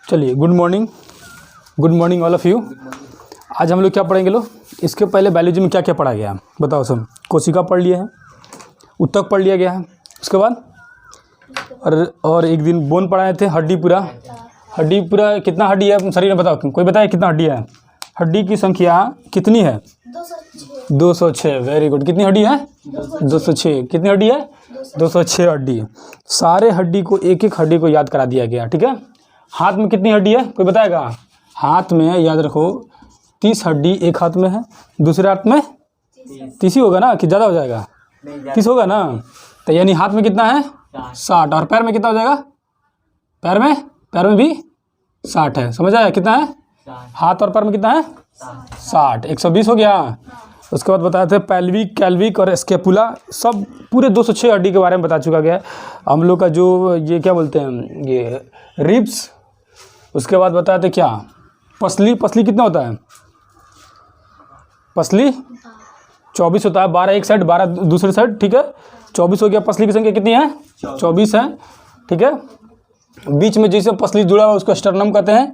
चलिए, good morning all of you. आज हम लोग क्या पढ़ेंगे लोग? इसके पहले बायोलॉजी में क्या क्या पढ़ा गया बताओ सब। कोशिका पढ़ लिए हैं, उत्तक पढ़ लिया गया है, उसके बाद और एक दिन बोन पढ़ाए थे, हड्डी पूरा कितना हड्डी है शरीर में बताओ, कोई बताए कितना हड्डी है? हड्डी की संख्या कितनी है? 206। Very good. कितनी हड्डी है? 206। कितनी हड्डी है? 206 हड्डी। सारे हड्डी को एक एक हड्डी को याद करा दिया गया, ठीक है। हाथ में कितनी हड्डी है कोई बताएगा? हाथ में याद रखो 30 हड्डी एक हाथ में है, दूसरे हाथ में 30 ही होगा ना कि ज़्यादा हो जाएगा? 30 होगा ना, तो यानी हाथ में कितना है? 60। और पैर में कितना हो जाएगा? पैर में भी 60 है। समझ आया कितना है? हाथ और पैर में कितना है? 60। 120 हो गया। उसके बाद बताए थे पैल्विक, कैल्विक और स्केपुला, सब पूरे 206 हड्डी के बारे में बता चुका गया हम लोग का। जो ये क्या बोलते हैं, ये रिब्स। उसके बाद बताए थे क्या, पसली कितना होता है? पसली 24 होता है, 12 एक साइड 12 दूसरे साइड, ठीक है। 24 हो गया। पसली की संख्या कितनी है? 24 है, ठीक है। बीच में जिसे पसली जुड़ा हुआ उसको स्टर्नम कहते हैं,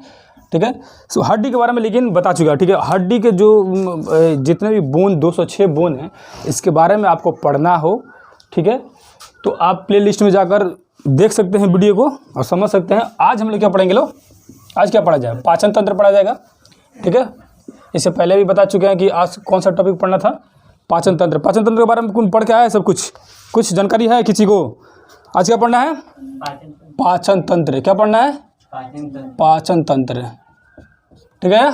ठीक है। सो हड्डी के बारे में लेकिन बता चुका, ठीक है। हड्डी के जो जितने भी बोन 206 बोन हैं, इसके बारे में आपको पढ़ना हो, ठीक है, तो आप प्ले लिस्ट में जाकर देख सकते हैं वीडियो को और समझ सकते हैं। आज हम लोग क्या पढ़ेंगे लोग? आज क्या पढ़ा जाए? पाचन तंत्र पढ़ा जाएगा, ठीक है। इससे पहले भी बता चुके हैं कि आज कौन सा टॉपिक पढ़ना था, पाचन तंत्र। पाचन तंत्र के बारे में कौन पढ़ के आया है? सब कुछ जानकारी है किसी को? आज क्या पढ़ना है? पाचन तंत्र। क्या पढ़ना है? पाचन तंत्र, ठीक है।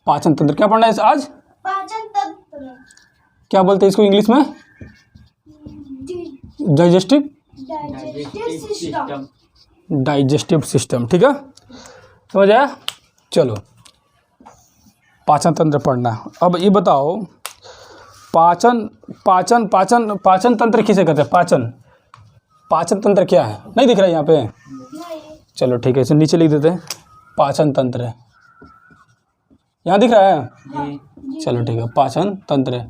पाचन तंत्र क्या पढ़ना है आज? पाचन तंत्र क्या बोलते हैं इसको इंग्लिश में? डाइजेस्टिव सिस्टम, ठीक है। समझ आया? चलो, पाचन तंत्र पढ़ना। अब ये बताओ, पाचन तंत्र किसे कहते हैं? पाचन तंत्र क्या है? नहीं दिख रहा है यहाँ पे? चलो ठीक है, इसे नीचे लिख देते हैं। पाचन तंत्र यहाँ दिख रहा है? चलो ठीक है। पाचन तंत्र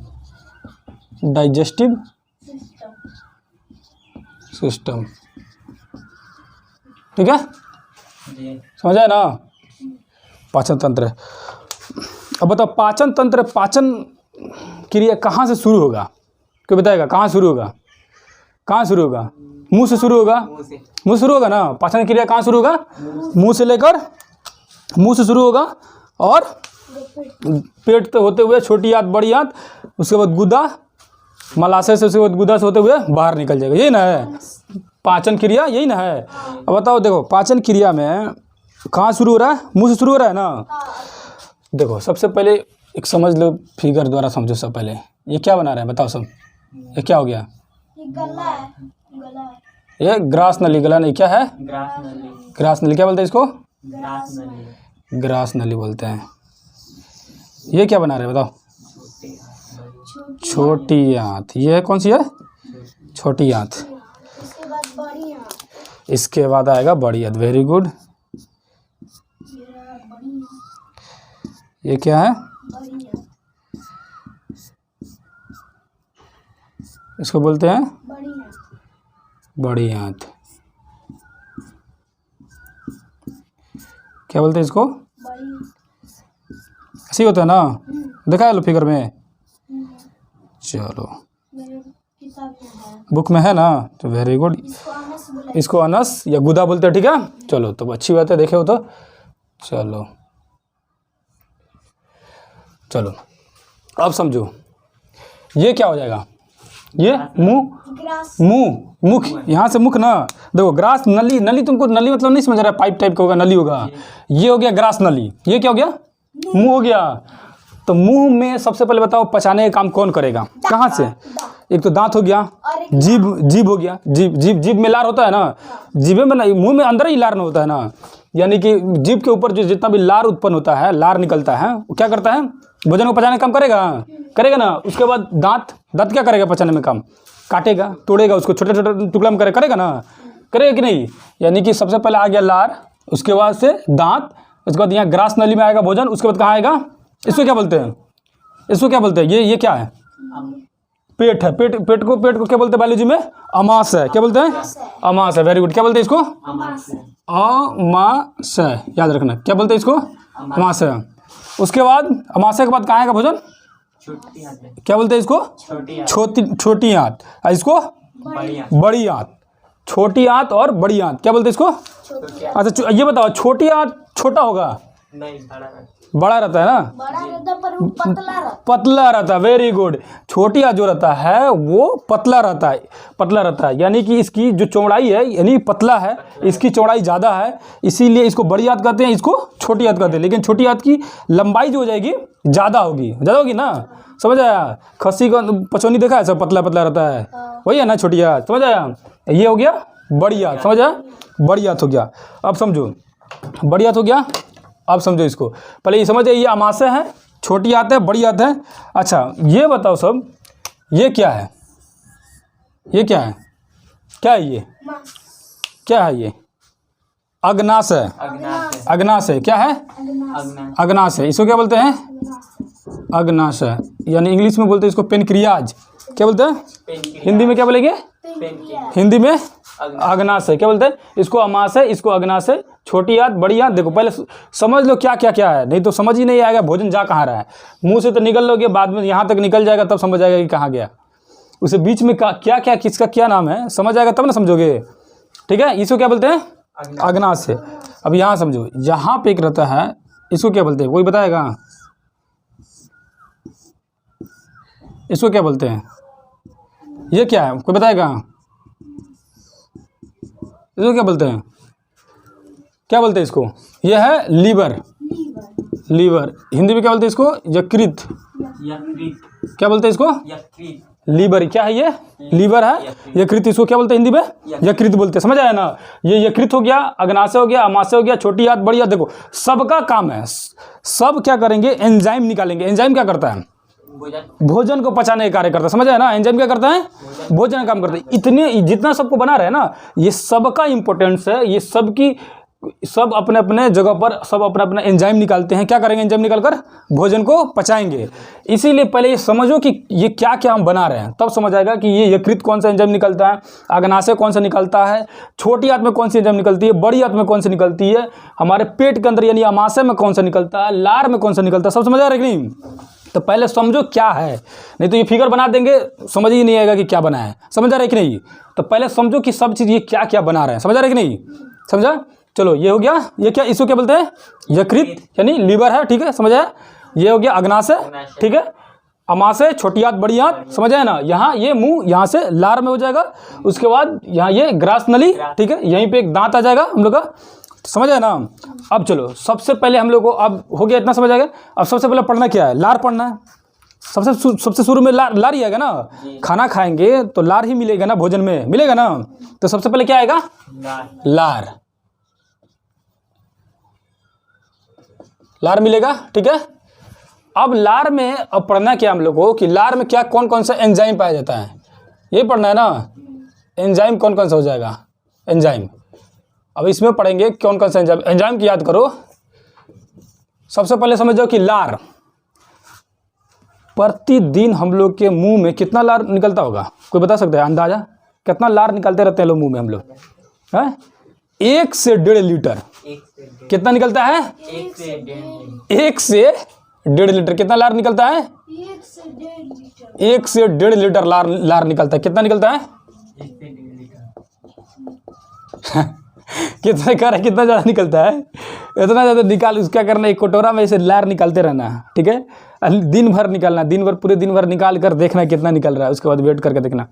डाइजेस्टिव सिस्टम, ठीक है। समझ आया ना? पाचन तंत्र। अब बताओ पाचन तंत्र, पाचन क्रिया कहाँ से शुरू होगा? कोई बताएगा कहाँ शुरू होगा? मुंह से शुरू होगा। मुंह से शुरू होगा ना? पाचन क्रिया कहाँ शुरू होगा? मुंह से शुरू होगा और पेट पे होते हुए छोटी आंत, बड़ी आंत, उसके बाद गुदा, मलाशय से, उसके बाद गुदा से होते हुए बाहर निकल जाएगा। यही ना है पाचन क्रिया? यही ना है। अब बताओ, देखो पाचन क्रिया में कहाँ शुरू हो रहा है? मुंह से शुरू हो रहा है ना। देखो सबसे पहले एक समझ लो, फिगर द्वारा समझो। सब पहले ये क्या बना रहे हैं बताओ सब? ये क्या हो गया? गला है। ये ग्रास नली। गला नहीं, क्या है? ग्रास नली। क्या बोलते हैं इसको? ग्रास नली बोलते हैं। ये क्या बना रहे हैं बताओ? छोटी आंत। ये कौन सी है? छोटी आंत। इसके बाद बड़ी आंत। इसके बाद आएगा बड़ी आंत। Very good. ये क्या है? बड़ी आंत। इसको बोलते हैं बड़ी आंत। बड़ी आंत। क्या बोलते हैं इसको? बड़ी आंत। ऐसे ही होता है ना? देखा है लो फिगर में? चलो, मेरे किताब में है। बुक में है ना? तो वेरी गुड। इसको अनस बोला। इसको अनस या गुदा बोलते हैं, ठीक है। चलो तो अच्छी बात है, देखे हो तो। चलो अब समझो, ये क्या हो जाएगा? ये मुख। यहाँ से मुख ना। देखो ग्रास नली तुमको नली मतलब नहीं समझ रहा है? पाइप टाइप का होगा, नली होगा। ये हो गया ग्रास नली। ये क्या हो गया? मुंह हो गया। तो मुंह में सबसे पहले बताओ पचाने का काम कौन करेगा? कहाँ से? एक तो दांत हो गया, जीभ हो गया। जीभ में लार होता है ना? जीभे में नहीं, मुंह में अंदर ही लार नहीं होता है ना। यानी कि जीभ के ऊपर जो जितना भी लार उत्पन्न होता है, लार निकलता है, वो क्या करता है? भोजन को पचाने का काम करेगा ना। उसके बाद दांत क्या करेगा पचाने में काम? काटेगा, तोड़ेगा, उसको छोटे छोटे टुकड़ा में करेगा ना? करेगा कि नहीं? यानी कि सबसे पहले आ गया लार, उसके बाद से दांत, उसके बाद यहाँ ग्रास नली में आएगा भोजन, उसके बाद कहाँ आएगा? इसको क्या बोलते हैं? ये क्या है? पेट है। पेट को क्या बोलते हैं बायोलॉजी में? अमाशय। क्या बोलते हैं? अमाशय। Very good. क्या बोलते हैं इसको? अमाशय, याद रखना, क्या बोलते हैं इसको? अमाशय। उसके बाद अमाशय के बाद कहाँ आएगा भोजन? क्या बोलते हैं इसको? छोटी आंत। और इसको बड़ी आंत। छोटी आंत और बड़ी आंत क्या बोलते हैं इसको? अच्छा ये बताओ, छोटी आंत छोटा होगा? नहीं, बड़ा रहता है ना? बड़ा रहता पर वो पतला रहता। पतला रहता है, वेरी गुड। छोटी आंत जो रहता है वो पतला रहता है, पतला रहता है, यानी कि इसकी जो चौड़ाई है यानी पतला है, इसकी चौड़ाई ज़्यादा है, इसीलिए इसको बड़ी आंत कहते हैं, इसको छोटी आंत कहते हैं। लेकिन छोटी आंत की लंबाई जो हो जाएगी ज़्यादा होगी ना, समझ आया? खस्सी का पचौनी देखा है, सब पतला पतला रहता है, वही है ना छोटी आंत, समझ आया? ये हो गया बड़ी आंत, समझ आया? बड़ी आंत हो गया। अब समझो, बड़ी आंत हो गया। अब समझो इसको, पहले ये समझ, ये अमाशय है, छोटी आंत है, बड़ी आंत है। अच्छा ये बताओ सब, ये क्या है? ये क्या है? क्या है ये? क्या है ये? अग्नाशय। अग्नाशय क्या है? अग्नाशय। इसको क्या बोलते हैं? अग्नाशय, यानी इंग्लिश में बोलते हैं इसको पेनक्रियाज। क्या बोलते हैं? हिंदी में क्या बोलेंगे? हिंदी में अग्नाशय। क्या बोलते हैं इसको? अमाशय, इसको अग्नाशय। छोटी आंत, बड़ी आंत। देखो पहले समझ लो क्या क्या क्या है, नहीं तो समझ ही नहीं आएगा भोजन जा कहाँ रहा है। मुंह से तो निकल लोगे, बाद में यहाँ तक निकल जाएगा तब समझ आएगा कि कहाँ गया। उसे बीच में क्या क्या किसका क्या नाम है समझ आएगा तब ना समझोगे, ठीक है? इसको क्या बोलते हैं? अग्नाशय। अब यहाँ समझो, यहाँ पे एक रहता है, इसको क्या बोलते हैं? कोई बताएगा? इसको क्या बोलते हैं? ये क्या है, कोई बताएगा? इसको क्या बोलते हैं? क्या बोलते हैं इसको? ये है लीवर। लीवर हिंदी में क्या बोलते हैं इसको? यकृत। क्या बोलते हैं इसको? लीवर। क्या है ये? लीवर है। यकृत इसको क्या बोलते हैं हिंदी में? यकृत बोलते हैं, समझ आया ना? ये यकृत हो गया, अग्नाशय हो गया, अमाशय हो गया, छोटी आंत, बड़ी आंत। देखो सबका काम है, सब क्या करेंगे? एंजाइम निकालेंगे। एंजाइम क्या करता है? भोजन को पचाने का कार्य करता है, समझ आया ना? एंजाइम क्या करता है? भोजन का काम करता है। इतने जितना सबको बना रहे हैं ना, ये सबका इंपॉर्टेंस है। ये सबकी सब अपने अपने जगह पर सब अपना अपना एंजाइम निकालते हैं। क्या करेंगे? एंजाइम निकालकर भोजन को पचाएंगे। इसीलिए पहले ये समझो कि ये क्या क्या हम बना रहे हैं, तब समझ आएगा कि ये यकृत कौन सा एंजाइम निकलता है, अग्नाशय कौन सा निकलता है, छोटी आंत में कौन सी एंजाइम निकलती है, बड़ी आंत में कौन सी निकलती है, हमारे पेट के अंदर यानी अमाशय में कौन सा निकलता है, लार में कौन सा निकलता है, सब समझ आ रहा है कि नहीं? तो पहले समझो क्या है, नहीं तो ये फिगर बना देंगे समझ ही नहीं आएगा कि क्या बना है। समझ आ रहा है कि नहीं? तो पहले समझो कि सब चीज़ ये क्या क्या बना रहे हैं। समझ आ रहा है कि नहीं? समझा? चलो ये हो गया। ये क्या, इसको क्या बोलते हैं? यकृत यानी लीवर है, ठीक है, समझ आया? ये हो गया अग्नाशय, ठीक है। अमाशय, छोटी आंत, बड़ी आंत, समझ आया ना? यहाँ ये मुंह, यहाँ से लार में हो जाएगा। उसके बाद यहाँ ये ग्रास नली, ठीक है, यहीं पे एक दांत आ जाएगा हम लोग का, समझ आया ना? अब चलो सबसे पहले हम लोग को, अब हो गया इतना, समझ आएगा? अब सबसे पहले पढ़ना क्या है? लार पढ़ना है। सबसे शुरू में लार ही आएगा ना। खाना खाएंगे तो लार ही मिलेगा ना, भोजन में मिलेगा ना। तो सबसे पहले क्या आएगा? लार। लार मिलेगा, ठीक है। अब लार में अब पढ़ना क्या हम लोग को कि लार में क्या कौन कौन सा एंजाइम पाया जाता है, ये पढ़ना है ना। एंजाइम कौन कौन सा हो जाएगा? एंजाइम अब इसमें पढ़ेंगे कौन कौन सा एंजाइम। एंजाइम की याद करो। सबसे पहले समझ जाओ कि लार, प्रतिदिन हम लोग के मुंह में कितना लार निकलता होगा? कोई बता सकता है अंदाजा? कितना लार निकालते रहते हैं लोग मुंह में हम लोग? हैं 1 से 1.5 लीटर। कितना निकलता है? 1 से 1.5 लीटर। कितना लार निकलता है? 1 से 1.5 लीटर लार निकलता है। कितना निकलता है? कितना कर है, कितना ज़्यादा निकलता है? इतना ज़्यादा निकाल, उसका करना एक कटोरा में ऐसे लार निकालते रहना, ठीक है। दिन भर निकालना, दिन भर, पूरे दिन भर निकाल कर देखना कितना निकल रहा है। उसके बाद वेट करके देखना,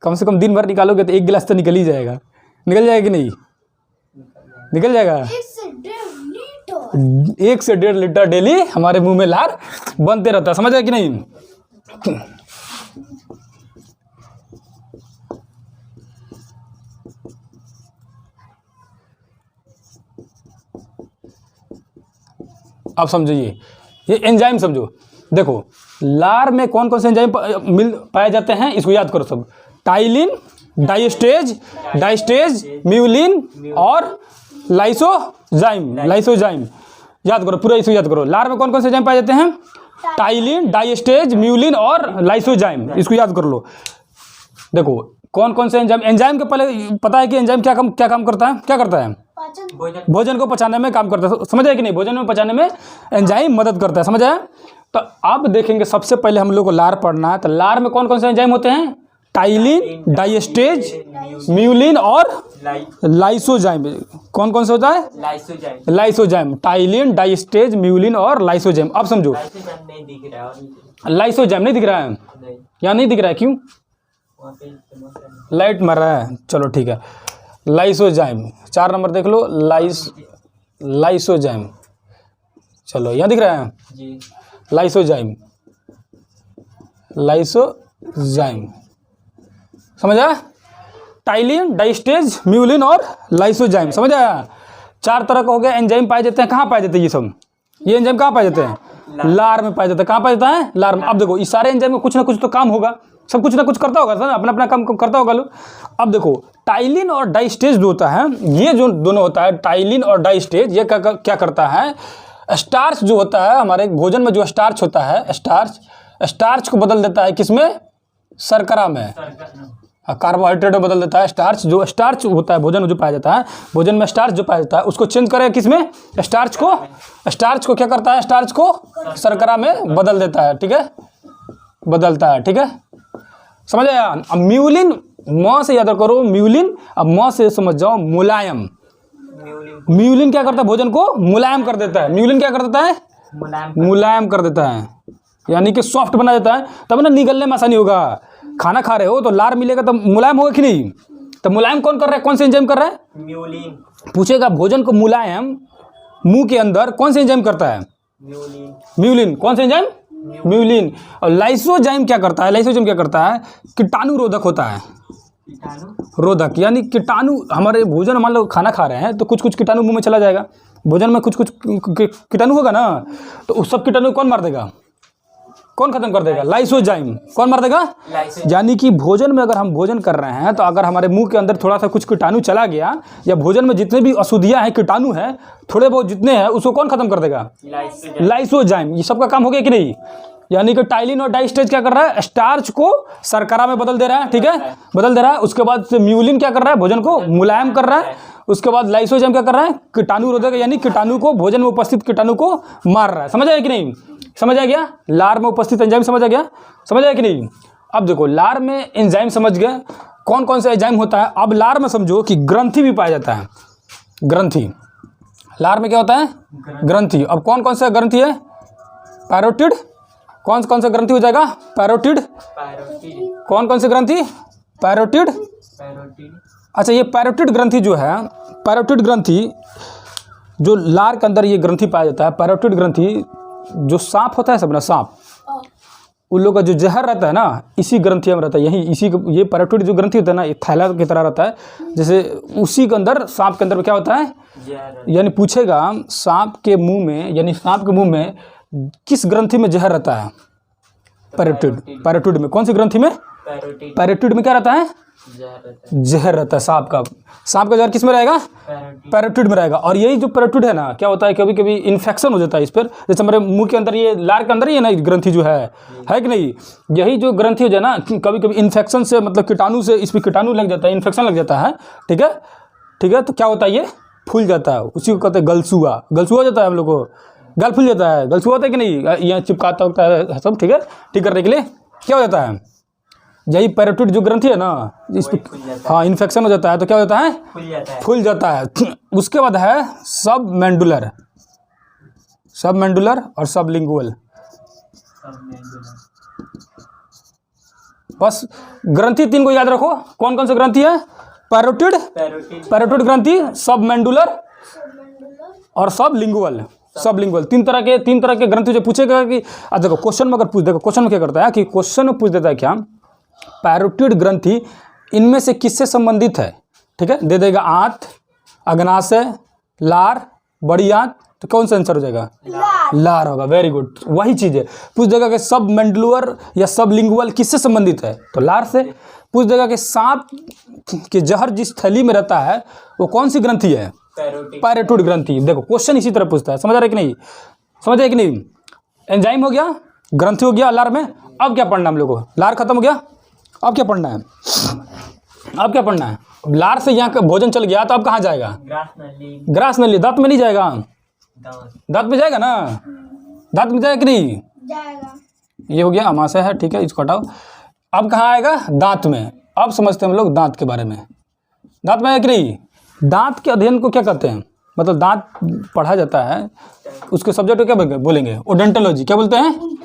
कम से कम दिन भर निकालोगे तो 1 गिलास तो निकल ही जाएगा। निकल जाएगा कि नहीं? निकल जाएगा। 1 से 1.5 लीटर डेली हमारे मुंह में लार बनते रहता है। समझ आया कि नहीं? अब समझो ये एंजाइम समझो। देखो लार में कौन कौन से एंजाइम पाए जाते हैं, इसको याद करो सब। टाइलिन, डाइस्टेज, म्यूलिन और लाइसोजाइम। याद करो पूरा, इसको याद करो। लार में कौन कौन से एंजाइम पाए जाते हैं? टाइलिन, डाइस्टेज, म्यूलिन और लाइसोजाइम। इसको याद कर लो। देखो कौन कौन से एंजाइम, एंजाइम के पहले पता है कि एंजाइम क्या काम करता है, क्या करता है? पाचन। भोजन को पचाने में काम करता है, समझ आया कि नहीं? भोजन में पचाने में एंजाइम मदद करता है, समझ आया? तो अब देखेंगे सबसे पहले हम लोग को लार पढ़ना है। तो लार में कौन कौन से एंजाइम होते हैं? टाइलिन, डाइस्टेज, म्यूलिन और लाइसोजाइम। कौन कौन से होता है? लाइसोजाइम। टाइलिन, डाइस्टेज, म्यूलिन और लाइसोजाइम। अब समझो, लाइसोजाइम नहीं दिख रहा है, यहाँ नहीं दिख रहा है, क्यों? लाइट मर रहा है, चलो ठीक है। लाइसोजाइम 4 नंबर देख लो, लाइसोजाइम, चलो यहाँ दिख रहा है जी। लाइसोजाइम, लाइसोजाइम, समझ आया? टाइलिन, डाइस्टेज, म्यूलिन और लाइसोजाइम, समझ आया? 4 तरह का हो गया एंजाइम पाए जाते हैं। कहाँ पाए जाते हैं ये सब? ये एंजाइम कहाँ पाए जाते हैं? लार में पाए जाते हैं। कहाँ पाए जाता है? लार में। अब देखो इस सारे एंजाइम में कुछ ना कुछ तो काम होगा, सब कुछ ना कुछ करता होगा, सर अपना अपना काम करता होगा लोग। अब देखो टाइलिन और डाइस्टेज जो होता है, ये जो दोनों होता है टाइलिन और डाइस्टेज, ये क्या करता है? स्टार्च जो होता है हमारे भोजन में, जो स्टार्च होता है, स्टार्च को बदल देता है किसमें? शर्करा में, कार्बोहाइड्रेट में बदल देता है। स्टार्च जो स्टार्च होता है भोजन में जो पाया जाता है, भोजन में स्टार्च जो पाया जाता है उसको चेंज करेगा किसमें? स्टार्च को क्या करता है? स्टार्च को शर्करा में बदल देता है, ठीक है, बदलता है, ठीक है, समझ आया? अब म्यूलिन, म से याद करो म्यूलिन, अब म से समझ जाओ मुलायम। म्यूलिन क्या करता है? भोजन को मुलायम कर देता है। म्यूलिन क्या कर देता है? मुलायम कर देता है, यानी कि सॉफ्ट बना देता है, तब ना निगलने में आसानी होगा। खाना खा रहे हो तो लार मिलेगा तो मुलायम होगा कि नहीं? तो मुलायम कौन कर रहा है? कौन से एंजाइम कर रहा है? म्यूलिन। पूछेगा भोजन को मुलायम मुंह के अंदर कौन से एंजाइम करता है? म्यूलिन। कौन से एंजाइम? म्यूलिन। और लाइसोजाइम क्या करता है? लाइसोजाइम क्या करता है? कीटाणु रोधक होता है, रोधक, यानी कीटाणु हमारे भोजन, मान लो खाना खा रहे हैं तो कुछ कुछ कीटाणु मुंह में चला जाएगा, भोजन में कुछ कुछ कीटाणु होगा ना, तो उस सब कीटाणु कौन मार देगा? कौन खत्म कर देगा? लाइसोजाइम। कौन मार देगा? यानी कि भोजन में अगर हम भोजन कर रहे हैं तो अगर हमारे मुंह के अंदर थोड़ा सा कुछ कीटाणु चला गया, या भोजन में जितने भी अशुद्धियां हैं, कीटाणु हैं, थोड़े बहुत जितने हैं, उसको कौन खत्म कर देगा? लाइसोजाइम। ये सबका काम हो गया कि नहीं? यानी कि टाइलिन और डाइस्टेज क्या कर रहा है? स्टार्च को शर्करा में बदल दे रहा है, ठीक है, बदल दे रहा है। उसके बाद म्यूलिन क्या कर रहा है? भोजन को मुलायम कर रहा है। उसके बाद लाइसोजाइम क्या कर रहा है? कीटाणु रोधक, यानी कीटाणु को, भोजन में उपस्थित कीटाणु को मार रहा है। समझ आया कि नहीं? समझ आ गया? लार में उपस्थित एंजाइम समझ आ गया? समझ आया कि नहीं? अब देखो लार में एंजाइम समझ गए, कौन कौन सा एंजाइम होता है। अब लार में समझो कि ग्रंथि भी पाया जाता है। ग्रंथि, लार में क्या होता है? ग्रंथि। अब कौन कौन सा ग्रंथि है? पैरोटिड। कौन कौन सा ग्रंथि हो जाएगा? पैरोटिड। कौन कौन से ग्रंथि? पैरोटिड। अच्छा, ये पैरोटिड ग्रंथि जो है, पैरोटिड ग्रंथि जो लार के अंदर ये ग्रंथि पाया जाता है, पैरोटिड ग्रंथि, जो सांप होता है सब ना, सांप, उन लोग का जो जहर रहता है ना, इसी ग्रंथि में रहता है। यही इसी, ये पैरोटिड जो ग्रंथि होता है ना, ये थैला की तरह रहता है, जैसे उसी के अंदर, सांप के अंदर क्या होता है? यानी पूछेगा सांप के मुंह में, यानी सांप के मुंह में किस ग्रंथि में जहर रहता है? पैरोटिड। पैरोटिड में। कौन सी ग्रंथि में? पैरोटिड में क्या रहता है? जहर रहता है सांप का। सांप का जहर किस में रहेगा? पैरोटिड में रहेगा। और यही जो पैरोटिड है ना, क्या होता है, कभी कभी इन्फेक्शन हो जाता है इस पर, जैसे हमारे मुंह के अंदर, ये लार के अंदर ही है ना ग्रंथि जो है कि नहीं? यही जो ग्रंथि हो जाए ना, कभी कभी इन्फेक्शन से, मतलब कीटाणु से, इस पर कीटाणु लग जाता है, इन्फेक्शन लग जाता है, ठीक है, ठीक है, तो क्या होता है? ये फूल जाता है, उसी को कहते हैं गलसुआ। गलसुआ हो जाता है हम लोग को, गल फूल जाता है, गलसुआ होता है कि नहीं? यहाँ चिपकाता होता है सब, ठीक है, ठीक करने के लिए क्या हो जाता है? यही पैरोटिड जो ग्रंथि है ना, इस पर हाँ इन्फेक्शन हो जाता है तो क्या हो जाता है? फूल जाता है। उसके बाद है सब मैंडुलर, सब मैंडुलर और सब लिंगुअल। बस ग्रंथि 3 को याद रखो। कौन कौन से ग्रंथि है? पैरोटिड, पैरोटिड ग्रंथि, सब मैंडुलर और सब लिंगुअल। सब लिंगुअल। 3 तरह के ग्रंथि जो पूछेगा कि देखो क्वेश्चन में, अगर पूछ देखो क्वेश्चन में क्या करता है कि क्वेश्चन में पूछ देता है क्या, पैरोटिड ग्रंथि इनमें से किससे संबंधित है, ठीक है, दे देगा आंत, अग्नाशय, लार, बड़ी आंत, तो कौन सा आंसर हो जाएगा? लार होगा। वेरी गुड, वही चीज़ है। पूछ देगा कि सब मैंडुलर या सब लिंगुअल किससे संबंधित है, तो लार से। पूछ देगा कि सांप के जहर जिस थैली में रहता है वो कौन सी ग्रंथि है? पैरोटिड ग्रंथि। देखो क्वेश्चन इसी तरह पूछता है। समझ आ रहा है कि नहीं? समझ आया कि नहीं? एंजाइम हो गया, ग्रंथि हो गया लार में। अब क्या पढ़ना हम लोग को? लार खत्म हो गया, अब क्या पढ़ना है? अब क्या पढ़ना है? लार से यहाँ का भोजन चल गया तो अब कहाँ जाएगा? ग्रास नली। दांत में नहीं जाएगा? दांत में जाएगा ना? दांत में जाएगा कि नहीं? जाएगा। ये हो गया अमाशय है, ठीक है, इसको हटाओ। अब कहाँ आएगा? दांत में। अब समझते हैं हम लोग दांत के बारे में। दांत में आएगा कि नहीं? दांत के अध्ययन को क्या कहते हैं? मतलब दांत पढ़ा जाता है, उसके सब्जेक्ट को क्या बोलेंगे? ओडेंटोलॉजी। क्या बोलते हैं?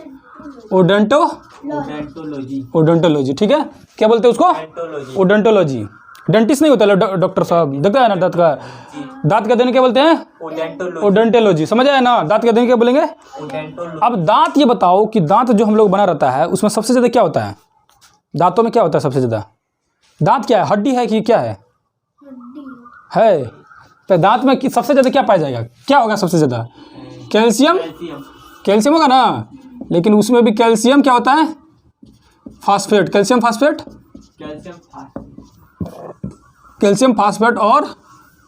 ओडेंटोलॉजी, ठीक है। क्या बोलते हैं उसको? ओडेंटोलॉजी। डेंटिस्ट नहीं होता डॉक्टर साहब, देखता है ना दांत का। दांत का अध्ययन क्या बोलते हैं? ओडेंटोलॉजी। समझ आया ना? दांत का अध्ययन क्या बोलेंगे? अब दांत, ये बताओ कि दांत जो हम लोग बना रहता है उसमें सबसे ज़्यादा क्या होता है? दांतों में क्या होता है सबसे ज़्यादा? दांत क्या है? हड्डी है कि क्या है? है। तो दांत में सबसे ज़्यादा क्या पाया जाएगा? क्या होगा सबसे ज़्यादा? कैल्शियम। कैल्शियम होगा ना, लेकिन उसमें भी कैल्शियम क्या होता है? Phosphate. Calcium phosphate, calcium phosphate और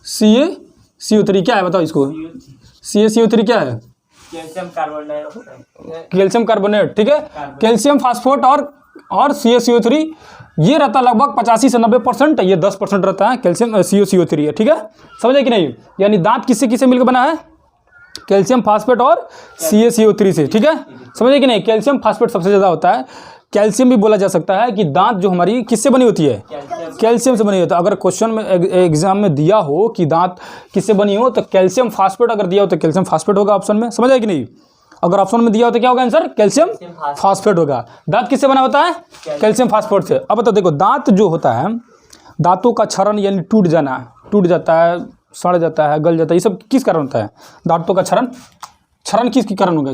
CaCO3 क्या है बताओ इसको? CaCO3 क्या है? कैल्शियम कार्बोनेट, ठीक है। कैल्शियम फास्फेट और CaCO3 ये रहता है लगभग 85 से 90%, ये 10% रहता है कैल्शियम CaCO3 है, ठीक है। समझे कि नहीं? यानी दांत किससे किससे मिलकर बना है? कैल्शियम फास्फेट और CaCO3 से, ठीक है। समझे कि नहीं? कैल्शियम फास्फेट सबसे ज़्यादा होता है। कैल्शियम भी बोला जा सकता है कि दांत जो हमारी किससे बनी होती है? कैल्शियम से बनी होती है। अगर क्वेश्चन में एग्जाम में दिया हो कि दांत किससे बनी हो तो कैल्शियम फास्फेट अगर दिया हो तो कैल्शियम फास्फेट होगा ऑप्शन में। समझ आया कि नहीं? अगर ऑप्शन में दिया हो तो क्या होगा आंसर? कैल्शियम फास्फेट होगा। दांत किससे बना होता है? कैल्शियम फास्फेट से। अब तो देखो, दांत जो होता है, दांतों का क्षरण यानी टूट जाना, टूट जाता है, सड़ जाता है, गल जाता है, ये सब किस कारण होता है? दांतों का क्षरण। क्षरण किस कारण हो गया?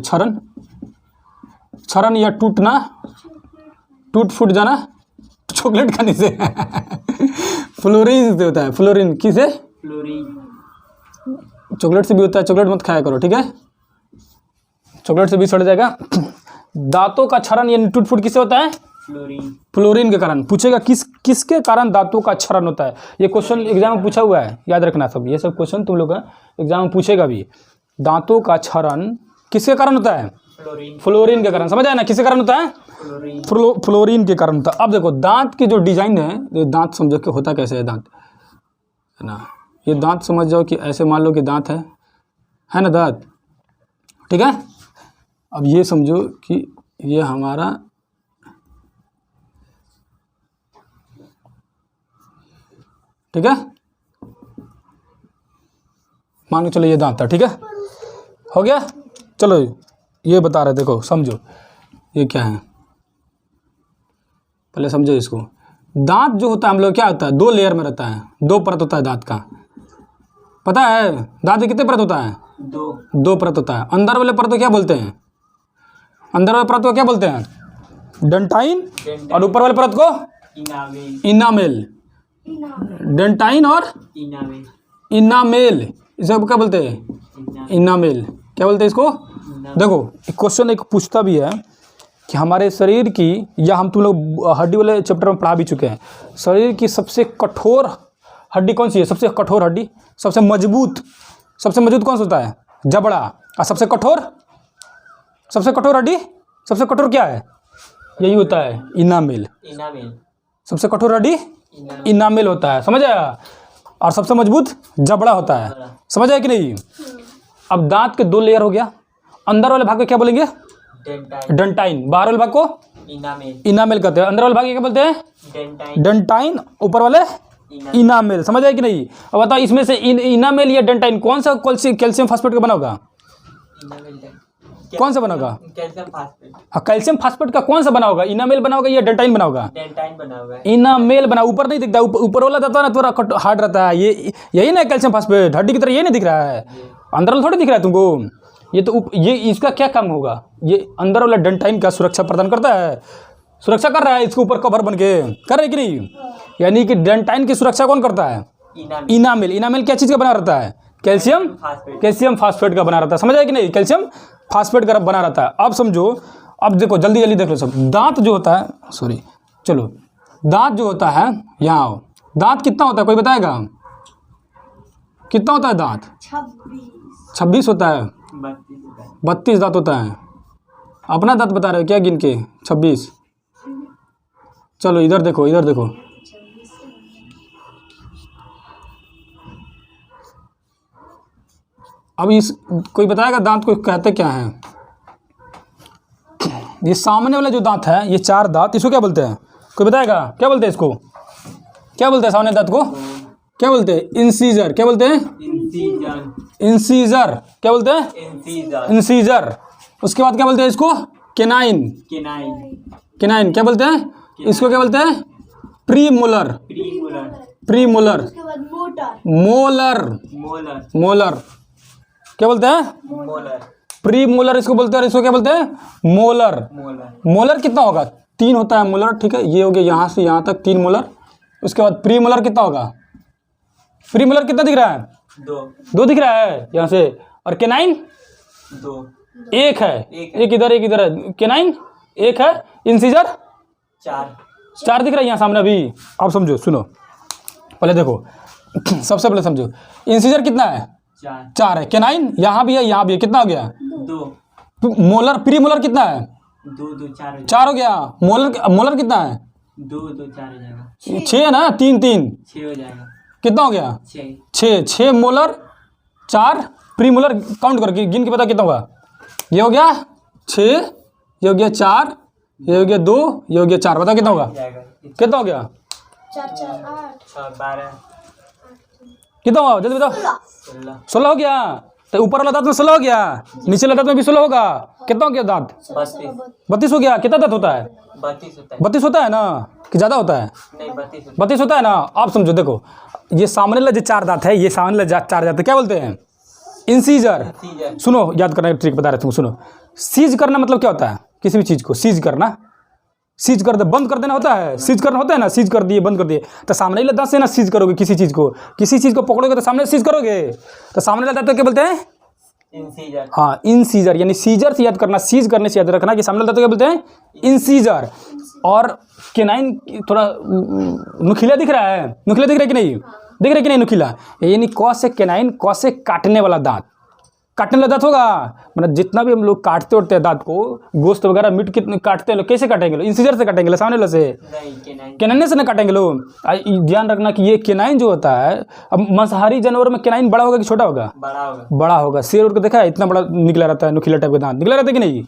क्षरण या टूटना, टूट फूट जाना। चॉकलेट खाने से फ्लोरीन से होता है। फ्लोरीन किसे? चॉकलेट से भी होता है। चॉकलेट मत खाया करो, ठीक है, चॉकलेट से भी सड़ जाएगा। दांतों का क्षरण यानी टूट फूट किससे होता है? फ्लोरीन के कारण। पूछेगा किसके कारण दांतों का क्षरण होता है? ये क्वेश्चन एग्जाम में पूछा हुआ है, याद रखना सब। ये सब क्वेश्चन तुम लोग का एग्जाम में पूछेगा भी। दांतों का क्षरण किसके कारण होता है? फ्लोरीन के कारण। समझ आया ना? किसके कारण होता है? फ्लोरीन के कारण होता है। अब देखो, दांत की जो डिजाइन है, ये दांत समझो कि होता कैसे है दांत, है ना। ये दांत समझ जाओ कि ऐसे मान लो कि दांत है ना दांत, ठीक है। अब ये समझो कि ये हमारा ठीक है, मान के चलो ये दांत था, ठीक है, हो गया। चलो ये बता रहे, देखो समझो ये क्या है, पहले समझो इसको। दांत जो होता है हम लोग क्या होता है? 2 लेयर में रहता है, 2 परत होता है दांत का। पता है दांत में कितने परत होता है? 2 परत होता है। अंदर वाले परत को क्या बोलते हैं? अंदर वाले परत को क्या बोलते हैं? डेंटाइन। और ऊपर वाले परत को इनामेल। डेंटाइन और इनामेल, इसे क्या बोलते हैं? इनामेल। क्या बोलते हैं इसको? देखो क्वेश्चन एक पूछता भी है कि हमारे शरीर की, या हम तुम लोग हड्डी वाले चैप्टर में पढ़ा भी चुके हैं, शरीर की सबसे कठोर हड्डी कौन सी है? सबसे कठोर हड्डी, सबसे मजबूत कौन सा होता है? जबड़ा। और सबसे कठोर हड्डी, सबसे कठोर क्या है? यही होता है इनामेल। सबसे कठोर हड्डी इनामेल होता है, समझ आया। और सबसे मजबूत जबड़ा होता है, समझ आया कि नहीं। अब दांत के 2 लेयर हो गया। अंदर वाले भाग को क्या बोलेंगे? डेंटाइन। बाहर वाले भाग को इनामेल कहते हैं। अंदर वाले भाग क्या बोलते हैं? डेंटाइन। ऊपर वाले इनामेल। समझ आया कि नहीं। अब बताओ इसमें से इनामेल या डेंटाइन कौन सा कैल्शियम फास्फेट का बना होगा? कौन सा बना होगा? हाँ, कैल्शियम फास्फेट का कौन सा बना होगा? इनामेल बना होगा या डेंटाइन बना होगा? इनामेल बना। ऊपर नहीं दिखता, ऊपर वाला रहता है ना थोड़ा हार्ड रहता है, ये यही ना कैल्शियम फास्फेट, हड्डी की तरह ये नहीं दिख रहा है, अंदर वाला थोड़ी दिख रहा है तुमको। ये तो ये इसका क्या काम होगा? ये अंदर वाला डेंटाइन का सुरक्षा प्रदान करता है, सुरक्षा कर रहा है, इसके ऊपर कवर बन के कर रहे कि नहीं। यानी कि डेंटाइन की सुरक्षा कौन करता है? इनामेल। इनामेल क्या चीज़ का बना रहता है? कैल्शियम फास्फेट का बना रहता है, समझ आया कि नहीं। कैल्शियम फास्फेट का बना रहता है। अब समझो, अब देखो जल्दी जल्दी देख लो सब। दांत जो होता है, सॉरी चलो, दांत जो होता है, यहाँ आओ। दांत कितना होता है कोई बताएगा? कितना होता है दांत? 26 होता है। 32 दांत होता है। अपना दांत बता रहे हो क्या गिन के? 26। चलो इधर देखो, इधर देखो, अब इस कोई बताएगा दांत को कहते क्या हैं? ये सामने वाला जो दांत है, ये 4 दांत, इसको क्या बोलते हैं? कोई बताएगा क्या बोलते हैं इसको? क्या बोलते हैं सामने दांत को? क्या बोलते हैं? इंसीजर। क्या बोलते हैं? इंसीजर। क्या बोलते हैं? इंसीजर। उसके बाद क्या बोलते हैं इसको? केनाइन। केनाइन। क्या बोलते हैं इसको? क्या बोलते हैं? प्रीमोलर। प्रीमोलर। उसके बाद मोटर। मोलर। मोलर। क्या बोलते हैं? प्रीमोलर इसको बोलते हैं। और इसको क्या बोलते हैं? मोलर। मोलर कितना होगा? 3 होता है मोलर, ठीक है। ये हो गया यहाँ से यहाँ तक 3 मोलर। उसके बाद प्रीमोलर कितना होगा? प्रीमोलर कितना दिख रहा है? 2 दिख रहा है यहाँ से। और केनाइन 1 है। एक इधर एक इधर है। केनाइन 1 है। इंसीजर 4 दिख रहा है यहाँ सामने अभी। अब समझो, सुनो पहले देखो सबसे पहले समझो, इंसीजर कितना है? 4 है। केनाइन यहाँ भी है यहाँ भी है। कितना हो गया? 2। मोलर प्रीमोलर कितना है? 2 4 हो गया। मोलर मोलर कितना है? 2 4 हो जाएगा। 6 है ना। 3 3 6 हो जाएगा। कितना हो गया? 6 6 मोलर 4 प्रीमोलर। काउंट करके गिन के पता कितना होगा? ये हो गया 6, ये हो गया 4, ये हो गया 2, ये हो गया 4। बता कितना होगा? कितना हो गया? 4 4 8 12 कितना हुआ जल्दी बताओ? 16 हो गया। तो ऊपर वाला दांत में 16 हो गया, नीचे वाला दांत में भी 16 होगा। कितना हो गया दांत? 32 हो गया। कितना दांत होता है? 32 होता है ना कि ज़्यादा होता है? नहीं 32 होता है ना। आप समझो, देखो ये सामने वाला जो 4 दांत है, ये सामने वाला 4 दांत क्या बोलते हैं? इंसीजर। सुनो, याद करना एक ट्रिक बता रहे तुम, सुनो। सीज करना मतलब क्या होता है? किसी भी चीज़ को सीज करना, सीज कर दे, बंद कर देना होता है। सीज करना होता है ना, सीज कर दिए, बंद कर दिए। तो सामने वाला दांत से ना सीज करोगे किसी चीज़ को, किसी चीज़ को पकड़ोगे तो सामने सीज करोगे। तो सामने वाला दांत क्या बोलते हैं? इंसीजर। हाँ, इंसीजर। यानी सीजर से याद करना, सीज करने से याद रखना कि सामने वाला दांत क्या बोलते हैं? इंसीजर। और केनाइन थोड़ा नुकीला दिख रहा है। नुकीला दिख रहा है कि नहीं? दिख रहा है कि नहीं नुकीला? यानी कौ से केनाइन, कौ से काटने वाला दांत। काटने वाला दांत होगा, मतलब जितना भी हम लोग काटते उठते हैं दांत को, गोश्त वगैरह मीट कितने काटते हैं लोग, कैसे काटेंगे लोग? इंसीजर से काटेंगे, सामने वाले से, केनाइन से ना काटेंगे लोग। ध्यान रखना कि ये केनाइन जो होता है, अब मांसाहारी जानवर में केनाइन बड़ा होगा कि छोटा होगा? बड़ा होगा। शेर उड़ को देखा है, इतना बड़ा निकला रहता है, नुकीला टाइप का दांत निकला रहता है कि नहीं?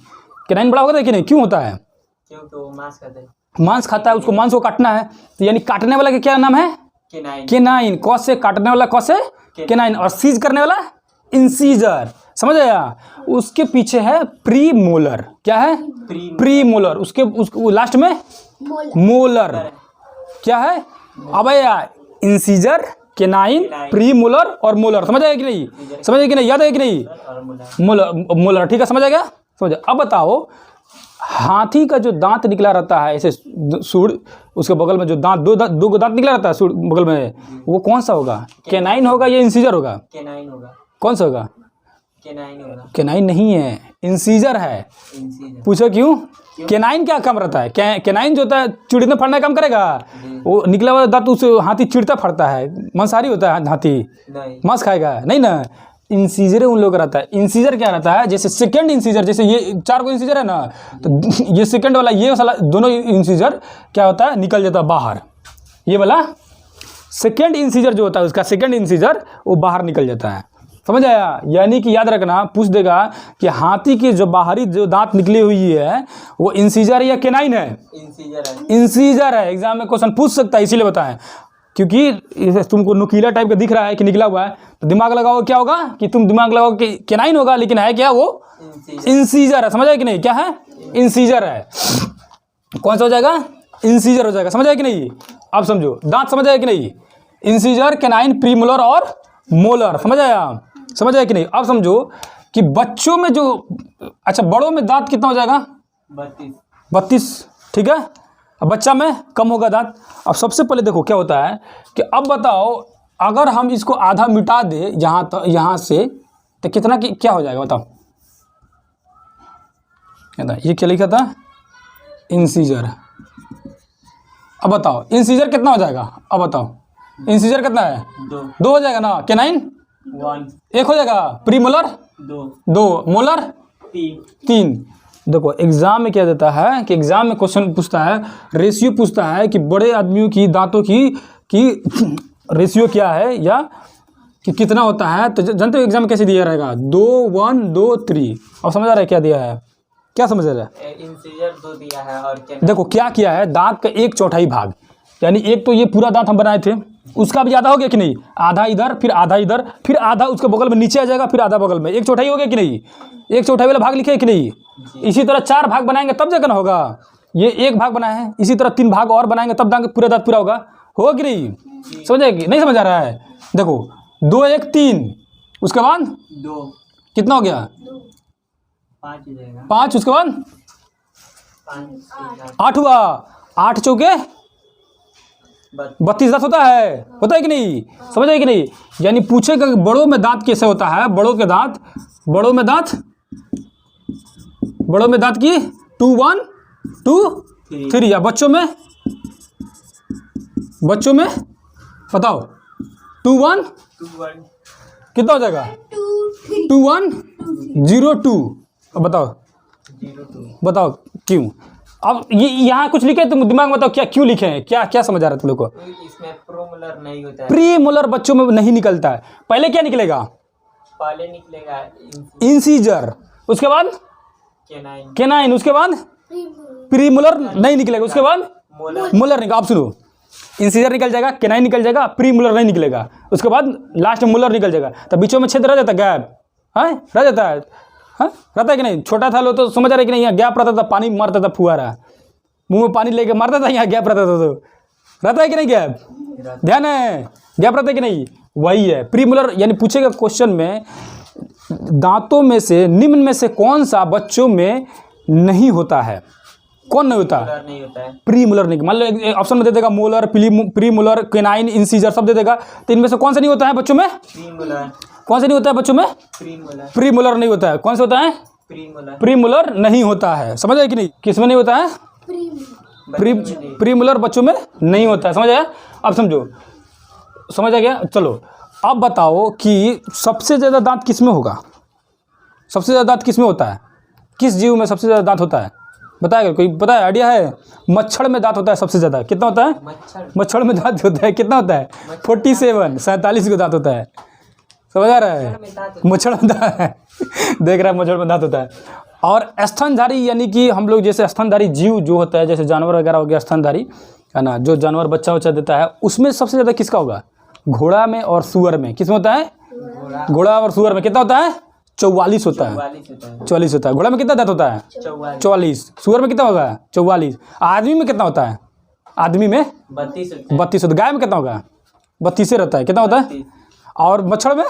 केनाइन बड़ा होता है कि नहीं? क्यों होता है? क्योंकि वो मांस खाता है, उसको मांस को काटना है। तो यानी काटने वाला का क्या नाम है? केनाइन। कौ से काटने वाला, कौ से केनाइन। और सीज करने वाला इंसीजर। समझ आया? उसके पीछे है प्रीमोलर। क्या है? प्रीमोलर। उसके लास्ट में मोलर। क्या है? अब यार इंसीजर, केनाइन, प्रीमोलर और मोलर। समझ आया कि नहीं? समझ आया कि नहीं? याद है कि नहीं? मोलर। ठीक है, समझ आ गया? समझ। अब बताओ, हाथी का जो दांत निकला रहता है ऐसे सूढ़, उसके बगल में जो दांत, दो दांत निकला रहता है सूढ़ बगल में, वो कौन सा होगा? केनाइन होगा या इंसीजर होगा? केनाइन होगा। कौन सा होगा? केनाइन होगा। केनाइन नहीं है, इंसीजर है। पूछो क्यों? केनाइन क्या काम रहता है? केनाइन जो होता है चिड़ने फाड़ने का काम करेगा। वो निकला हुआ दांत उस हाथी चिड़ता फाड़ता है, मांसाहारी होता है हाथी, मांस खाएगा नहीं ना। इंसीजर उन लोग का रहता है। इंसीजर क्या रहता है? जैसे सेकंड इंसीजर, जैसे ये 4 को इंसीजर है ना, तो ये सेकंड वाला, ये वाला दोनों इंसीजर क्या होता है? निकल जाता है बाहर। ये वाला सेकंड इंसीजर जो होता है, उसका सेकंड इंसीजर वो बाहर निकल जाता है। समझ आया? यानी कि याद रखना, पूछ देगा कि हाथी की जो बाहरी जो दांत निकली हुई है वो इंसीजर या केनाइन है? इंसीजर है। एग्जाम में क्वेश्चन पूछ सकता है, इसीलिए बताएं, क्योंकि तुमको नुकीला टाइप का दिख रहा है कि निकला हुआ है, तो दिमाग लगाओ क्या होगा कि तुम दिमाग लगाओ कि केनाइन होगा, लेकिन है क्या? वो इंसीजर है। समझ आया कि नहीं? क्या है? इंसीजर है। कौन सा हो जाएगा? इंसीजर हो जाएगा। समझ आया कि नहीं? अब समझो, दांत समझ आया कि नहीं? इंसीजर, केनाइन, प्रीमोलर और मोलर। समझ आया? समझ आया कि नहीं? अब समझो कि बच्चों में जो, अच्छा बड़ों में दांत कितना हो जाएगा? 32। ठीक है। अब बच्चा में कम होगा दांत। अब सबसे पहले देखो क्या होता है कि अब बताओ, अगर हम इसको आधा मिटा दे यहाँ से, तो कितना क्या हो जाएगा? बताओ। ये क्या लिखा था? इंसीजर। अब बताओ इंसीजर कितना हो जाएगा? अब बताओ इंसीजर कितना है? 2 हो जाएगा ना। केनाइन 1 हो जाएगा। Premolar 2, molar 3। देखो एग्जाम में क्या देता है कि एग्जाम में क्वेश्चन पूछता है, रेशियो पूछता है कि बड़े आदमियों की दांतों की रेशियो क्या है, या कि कितना होता है, तो जानते हो एग्जाम में कैसे दिया रहेगा, 2 1 2 3। अब समझ आ रहा है क्या दिया है, क्या समझ आ रहा है? इंसीजर 2 दिया है और क्या देखो क्या किया है, दांत का 1/4 भाग, यानी एक तो ये पूरा दांत हम बनाए थे, उसका भी ज़्यादा हो गया कि नहीं, आधा इधर फिर आधा इधर फिर आधा उसके बगल में नीचे आ जाएगा फिर आधा बगल में, 1/4 हो गया कि नहीं, 1/4 वाला भाग लिखे कि नहीं। इसी तरह 4 भाग बनाएंगे तब जाकर ना होगा, ये 1 भाग बनाए हैं, इसी तरह 3 भाग और बनाएंगे तब दांत पूरा दांत पूरा होगा कि नहीं, समझेगी नहीं, समझ आ रहा है। देखो 2 1 3, उसके बाद 2 कितना हो गया, 5 हो जाएगा, 5, उसके बाद 5 8 हुआ, 8 चौके 32 दांत होता है कि नहीं, समझ आए कि नहीं। यानी पूछेगा कि बड़ों में दांत कैसे होता है, बड़ों में दांत की 2 1 2 3, या बच्चों में बताओ 2 1 2 1 कितना हो जाएगा, 2 1 0 2। अब बताओ 0 2 बताओ क्यों। अब ये यहाँ कुछ लिखे तुम दिमाग में बताओ क्या क्यों लिखे हैं, क्या समझ आ रहा है तुम लोग को। इसमें प्रोमोलर नहीं होता है, प्री मोलर बच्चों में नहीं निकलता है, पहले क्या निकलेगा, पहले निकलेगा इंसीजर, उसके बाद केनाइन, केनाइन, उसके बाद प्री मोलर नहीं निकलेगा, उसके बाद मोलर, मोलर निकल। आप सुनो, इंसीजर निकल जाएगा, केनाइन निकल जाएगा, प्री मोलर नहीं निकलेगा, उसके बाद लास्ट में मोलर निकल जाएगा, तो बीचों में छेद रह जाता है, गैप रह जाता है, हाँ रहता है कि नहीं। छोटा था लो तो समझ आ रहा है कि नहीं, यहाँ गैप रहता था, पानी मारता था फुहारा, मुंह में पानी लेके मारता था, यहाँ गैप रहता था, तो रहता है कि नहीं गैप, ध्यान है, गैप रहता है कि नहीं, वही है प्रीमोलर। यानी पूछेगा क्वेश्चन में दांतों में से निम्न में से कौन सा बच्चों में नहीं होता है, कौन नहीं होता, मोलर नहीं होता है, प्रीमोलर नहीं। मान लो ऑप्शन में दे देगा मोलर, प्रीमोलर, केनाइन, इंसीजर सब दे देगा, तो इनमें से कौन सा नहीं होता है बच्चों में, प्रीमोलर, कौन सा नहीं होता है बच्चों में, प्रीमोलर, प्रीमोलर नहीं होता है, कौन सा होता है, प्रीमोलर, प्रीमोलर नहीं होता है, समझ आए कि नहीं, किस में नहीं होता है, प्रीमोलर बच्चों में नहीं होता है, समझ आया। अब समझो, समझ आ गया। चलो अब बताओ कि सबसे ज़्यादा दांत किस में होगा, सबसे ज़्यादा दांत किस में होता है, किस जीव में सबसे ज़्यादा दांत होता है, बताएगा कोई, पता है, आइडिया है। मच्छर में दांत होता है सबसे ज़्यादा, कितना होता है, मच्छर में दांत होता है, कितना होता है, 47 47 को दांत होता है, समझ आ रहा है, मच्छर में दांत है देख रहा है, मच्छर में दांत होता है। और स्तनधारी, यानी कि हम लोग जैसे स्तनधारी जीव जो होता है, जैसे जानवर वगैरह हो गया स्तनधारी, है ना, जो जानवर बच्चा उच्चा देता है, उसमें सबसे ज़्यादा किसका होगा, घोड़ा में और सुअर में। किस में होता है, घोड़ा और सुअर में कितना होता है, 44 होता है, 44 होता है। घोड़ा में कितना दांत होता है, 44। सुअर में कितना होगा, 44। आदमी में कितना होता है, आदमी में 32 32 होता है। गाय में कितना होगा, 32 रहता है, कितना होता है। और मच्छर में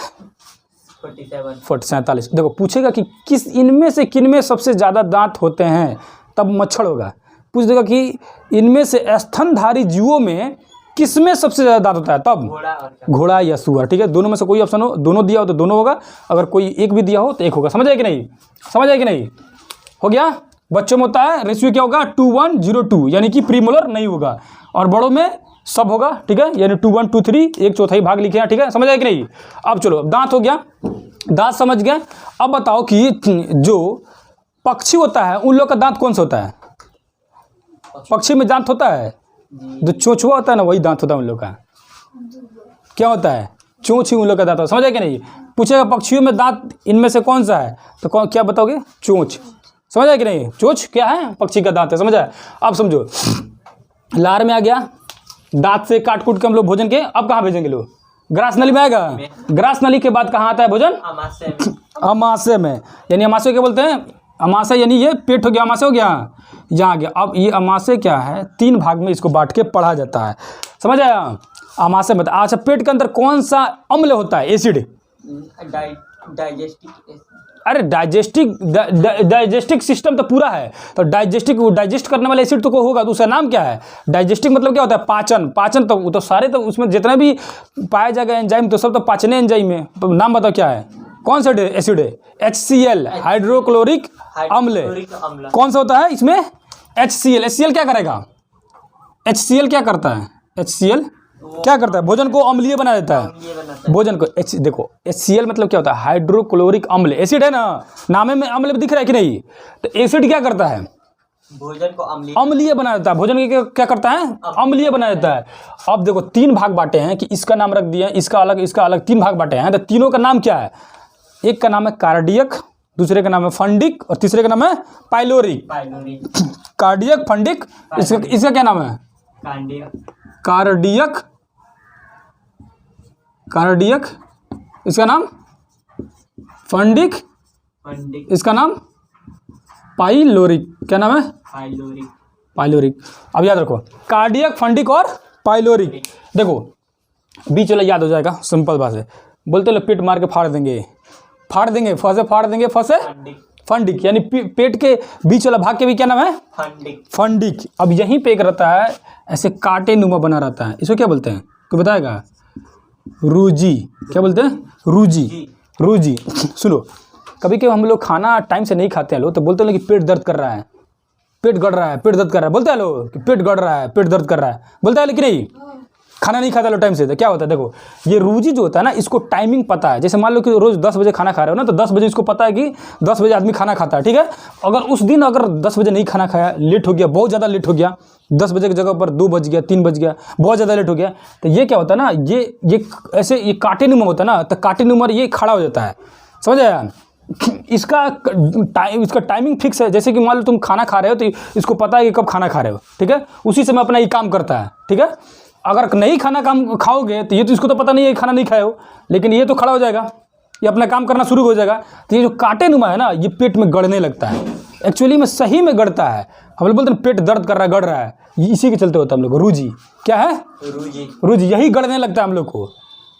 47। देखो पूछेगा कि किस इनमें से किन में सबसे ज़्यादा दांत होते हैं, तब मच्छर होगा। पूछ देगा कि इनमें से स्तनधारी जीवों में किस में सबसे ज़्यादा दांत होता है, तब घोड़ा या सुअर। ठीक है, दोनों में से कोई ऑप्शन हो, दोनों दिया हो तो दोनों होगा, अगर कोई एक भी दिया हो तो एक होगा। समझ आए कि नहीं, समझ आए कि नहीं, हो गया। बच्चों में होता है रेशियो क्या होगा, 2 1 0 2, यानी कि प्रीमोलर नहीं होगा, और बड़ों में सब होगा। ठीक है, यानी 2 1 2 3, 1/4 भाग लिखे हैं। ठीक है, समझ आए कि नहीं। अब चलो, दांत हो गया, दांत समझ गए। अब बताओ कि जो पक्षी होता है उन लोग का दांत कौन सा होता है, पक्षी में दांत होता है, जो चोंचुआ होता है ना, वही दांत होता है उन लोग का। क्या होता है, चोंच ही उन लोग का दांत होता है। समझ आए कि नहीं। पूछेगा पक्षियों में दांत इनमें से कौन सा है, तो कौन, क्या बताओगे, चोंच। समझ आए कि नहीं, चोंच क्या है, पक्षी का दांत है। समझ आए। अब समझो, लार में आ गया, दांत से काट कूट के हम लोग भोजन के, अब कहाँ भेजेंगे लोग, ग्रास नली में आएगा। ग्रास नली के बाद कहाँ आता है भोजन, अमाशय में। यानी अमाशय क्या बोलते हैं, अमाशय यानी ये पेट हो गया, अमाशय हो गया, यहाँ आ गया। अब ये अमाशय क्या है, 3 भाग में इसको बांट के पढ़ा जाता है। समझ आया, अमाशय में। अच्छा, पेट के अंदर कौन सा अम्ल होता है, एसिड, डाइजेस्टिक, अरे डाइजेस्टिक सिस्टम तो पूरा है, तो डाइजेस्ट करने वाला एसिड तो को होगा, तो उसका नाम क्या है, डाइजेस्टिक मतलब क्या होता है, पाचन तो वो तो सारे, तो उसमें जितना भी पाया जाएगा एंजाइम तो सब तो पाचने एंजाइम है। तो नाम बताओ क्या है, कौन सा एसिड है, HCl, हाइड्रोक्लोरिक अम्ल। कौन सा होता है इसमें, HCl। HCl क्या करेगा, HCl क्या करता है, HCl क्या करता है, भोजन को अम्लीय बना देता है, भोजन को। देखो HCl मतलब क्या होता है, हाइड्रोक्लोरिक अम्ल। एसिड है ना, नामे में अम्ल दिख रहा है कि नहीं, तो एसिड क्या करता है, भोजन को अम्लीय अम्लीय बना देता है, भोजन के क्या करता है, अम्लीय बना देता है। अब देखो 3 भाग बांटे हैं कि इसका नाम रख दिया, इसका अलग 3 भाग बांटे हैं। तो तीनों का नाम क्या है, एक का नाम है कार्डियक, दूसरे का नाम है फंडिक और तीसरे का नाम है पाइलोरिक। कार्डियक, फंडिक, इसका क्या नाम है, कार्डियक, कार्डियक, इसका नाम फंडिक, इसका नाम पाइलोरिक। क्या नाम है, पाइलोरिक। अब याद रखो कार्डियक, फंडिक और पाइलोरिक। देखो बीच वाला याद हो जाएगा, सिंपल बात है। बोलते लोग पेट मार के फाड़ देंगे, फाड़ देंगे, फंसे फाड़ देंगे, फंसे फंडिक, यानी पेट के बीच वाला भाग के भी क्या नाम है, फंडिक। अब यहीं पे एक रहता है ऐसे कांटे नुमा बना रहता है, इसको क्या बोलते हैं, कोई बताएगा, रूजी। क्या बोलते हैं, रूजी, रूजी। सुनो, कभी कभी हम लोग खाना टाइम से नहीं खाते हैं लोग, तो बोलते हैं कि पेट दर्द कर रहा है, पेट गड़ रहा है, पेट दर्द कर रहा है, बोलते हैं लोग कि पेट गड़ रहा है, पेट दर्द कर रहा है, बोलता है, लेकिन नहीं, खाना नहीं खाता लो टाइम से। तो क्या होता है, देखो ये रूजी जो होता है ना, इसको टाइमिंग पता है। जैसे मान लो कि रोज़ 10 बजे खाना खा रहे हो ना, तो 10 बजे इसको पता है कि 10 बजे आदमी खाना खाता है, ठीक है। अगर उस दिन अगर 10 बजे नहीं खाना खाया, लेट हो गया, बहुत ज़्यादा लेट हो गया, 10 बजे की जगह पर 2 बज गया, 3 बज गया, बहुत ज़्यादा लेट हो गया, तो ये क्या होता है ना, ये ऐसे ये कांटे नुमा होता है ना, तो कांटे नुमा ये खड़ा हो जाता है, समझ आया। इसका टाइमिंग फिक्स है। जैसे कि मान लो तुम खाना खा रहे हो, तो इसको पता है कि कब खाना खा रहे हो, ठीक है, उसी समय अपना ये काम करता है, ठीक है। अगर नहीं खाना काम खाओगे तो ये तो इसको तो पता नहीं है खाना नहीं खाए हो, लेकिन ये तो खड़ा हो जाएगा, ये अपना काम करना शुरू हो जाएगा। तो ये जो कांटे नुमा है ना, ये पेट में गड़ने लगता है, एक्चुअली में सही में गड़ता है। हम लोग बोलते हैं पेट दर्द कर रहा है, गड़ रहा है, इसी के चलते होता है हम लोग को रूजी। क्या है, रूजी, यही गड़ने लगता है हम लोग को,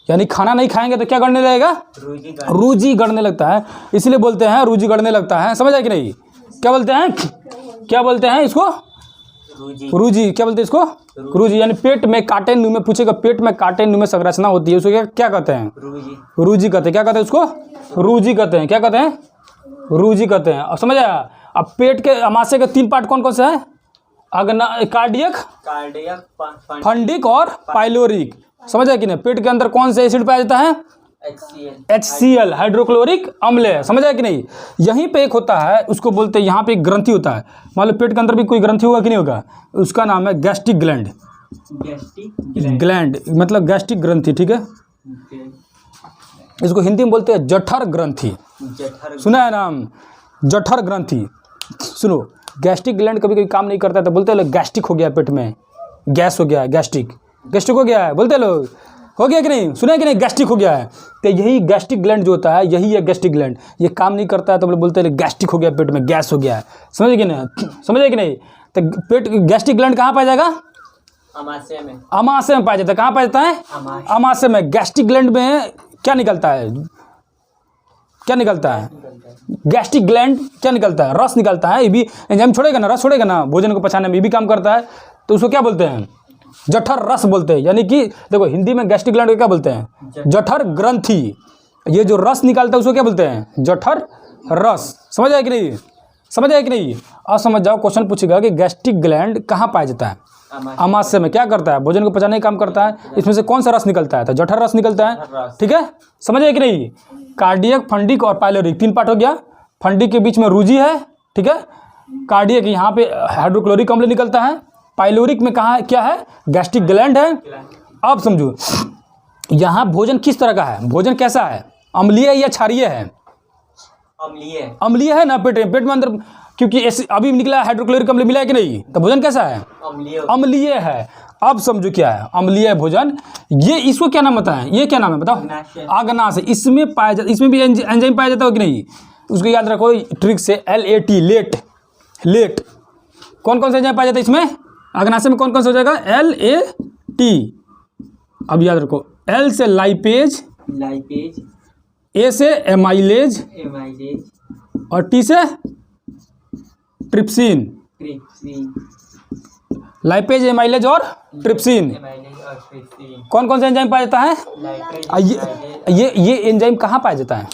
यानी खाना नहीं खाएंगे तो क्या गड़ने लगेगा, रूजी गड़ने लगता है, इसलिए बोलते हैं रूजी गड़ने लगता है, समझ आया कि नहीं। क्या बोलते हैं, क्या बोलते हैं इसको, रूजी। क्या बोलते हैं इसको, रूजी, यानी पेट में कांटे नुमे, पूछेगा पेट में कांटे नुमे संरचना होती है, उसको क्या कहते हैं, रूजी कहते हैं। क्या कहते हैं उसको, रूजी कहते हैं। क्या कहते हैं, रूजी कहते हैं। और समझ आया। अब पेट के अमाशय के 3 पार्ट कौन कौन से हैं, कार्डियक, फंडिक और पाइलोरिक, समझ आया कि नहीं। पेट के अंदर कौन से एसिड पाया जाता है, HCl, हाइड्रोक्लोरिक अम्ल, समझ आया कि नहीं। यहीं पे एक होता है, उसको बोलते हैं, यहाँ पे एक ग्रंथि होता है, मान लो पेट के अंदर भी कोई ग्रंथि होगा कि नहीं होगा, उसका नाम है गैस्ट्रिक ग्लैंड। ग्लैंड मतलब गैस्ट्रिक ग्रंथि, ठीक है। इसको हिंदी में बोलते हैं जठर ग्रंथि, सुना है नाम, जठर ग्रंथि। सुनो, गैस्ट्रिक ग्लैंड कभी कभी काम नहीं करता है, तो बोलते हैं लोग गैस्ट्रिक हो गया, पेट में गैस हो गया है, गैस्ट्रिक हो गया है, बोलते हैं लोग, हो गया कि नहीं, सुना है कि नहीं, गैस्ट्रिक हो गया है। तो यही गैस्ट्रिक ग्लैंड जो होता है, यही है गैस्ट्रिक ग्लैंड, ये काम नहीं करता है, तो बोलते हैं गैस्ट्रिक हो गया, पेट में गैस हो गया है, समझे कि नहीं, समझे कि नहीं। तो पेट गैस्ट्रिक ग्लैंड कहाँ पाया जाएगा, अमाशय में, अमाशय में पाया जाता है। कहाँ पाया जाता है, अमाशय में। गैस्ट्रिक ग्लैंड में क्या निकलता है, क्या निकलता है, गैस्ट्रिक ग्लैंड क्या निकलता है, रस निकलता है। ये भी एंजाइम छोड़ेगा ना, रस छोड़ेगा ना, भोजन को पचाने में ये भी काम करता है, तो उसको क्या बोलते हैं, जठर रस बोलते हैं। यानी कि देखो हिंदी में गैस्ट्रिक ग्लैंड को क्या बोलते हैं, जठर ग्रंथि। ये जो रस निकालता है उसको क्या बोलते हैं, जठर रस। समझ आया कि नहीं, समझ आया कि नहीं। अब समझ जाओ, क्वेश्चन पूछेगा कि गैस्ट्रिक ग्लैंड कहाँ पाया जाता है, अमाशय में। क्या करता है, भोजन को पचाने का काम करता है। इसमें से कौन सा रस निकलता है, तो जठर रस निकलता है, ठीक है। समझ आया कि नहीं। कार्डियक, फंडिक और पाइलोरिक 3 पार्ट हो गया। फंडिक के बीच में रूजी है, ठीक है। कार्डियक यहाँ पे हाइड्रोक्लोरिक अम्ल निकलता है। पाइलोरिक में कहाँ क्या है, गैस्ट्रिक ग्लैंड है। अब समझो यहाँ भोजन किस तरह का है, भोजन कैसा है, अम्लीय या क्षारीय है, अम्लीय है ना। पेट में अंदर, क्योंकि ऐसे अभी निकला हाइड्रोक्लोरिक अम्ल मिला है कि नहीं, तो भोजन कैसा है, अम्लीय है। अब समझो क्या है, अम्लीय भोजन। ये इसको क्या नाम बताएं, ये क्या नाम है बताओ, आग्नाशय। इसमें पाया जाता, इसमें भी एंजाइम पाया जाता है कि नहीं, उसको याद रखो ट्रिक से, LAT, लेट। कौन कौन से एंजाइम पाया जाता है इसमें, आग्नाशय में कौन कौन सा हो जाएगा, LAT। अब याद रखो, L से लाइपेज, A से एमाइलेज और T से ट्रिप्सिन। लाइपेज, एमाइलेज और ट्रिप्सिन। कौन कौन से एंजाइम पाया जाता है, ये एंजाइम कहाँ पाया जाता है,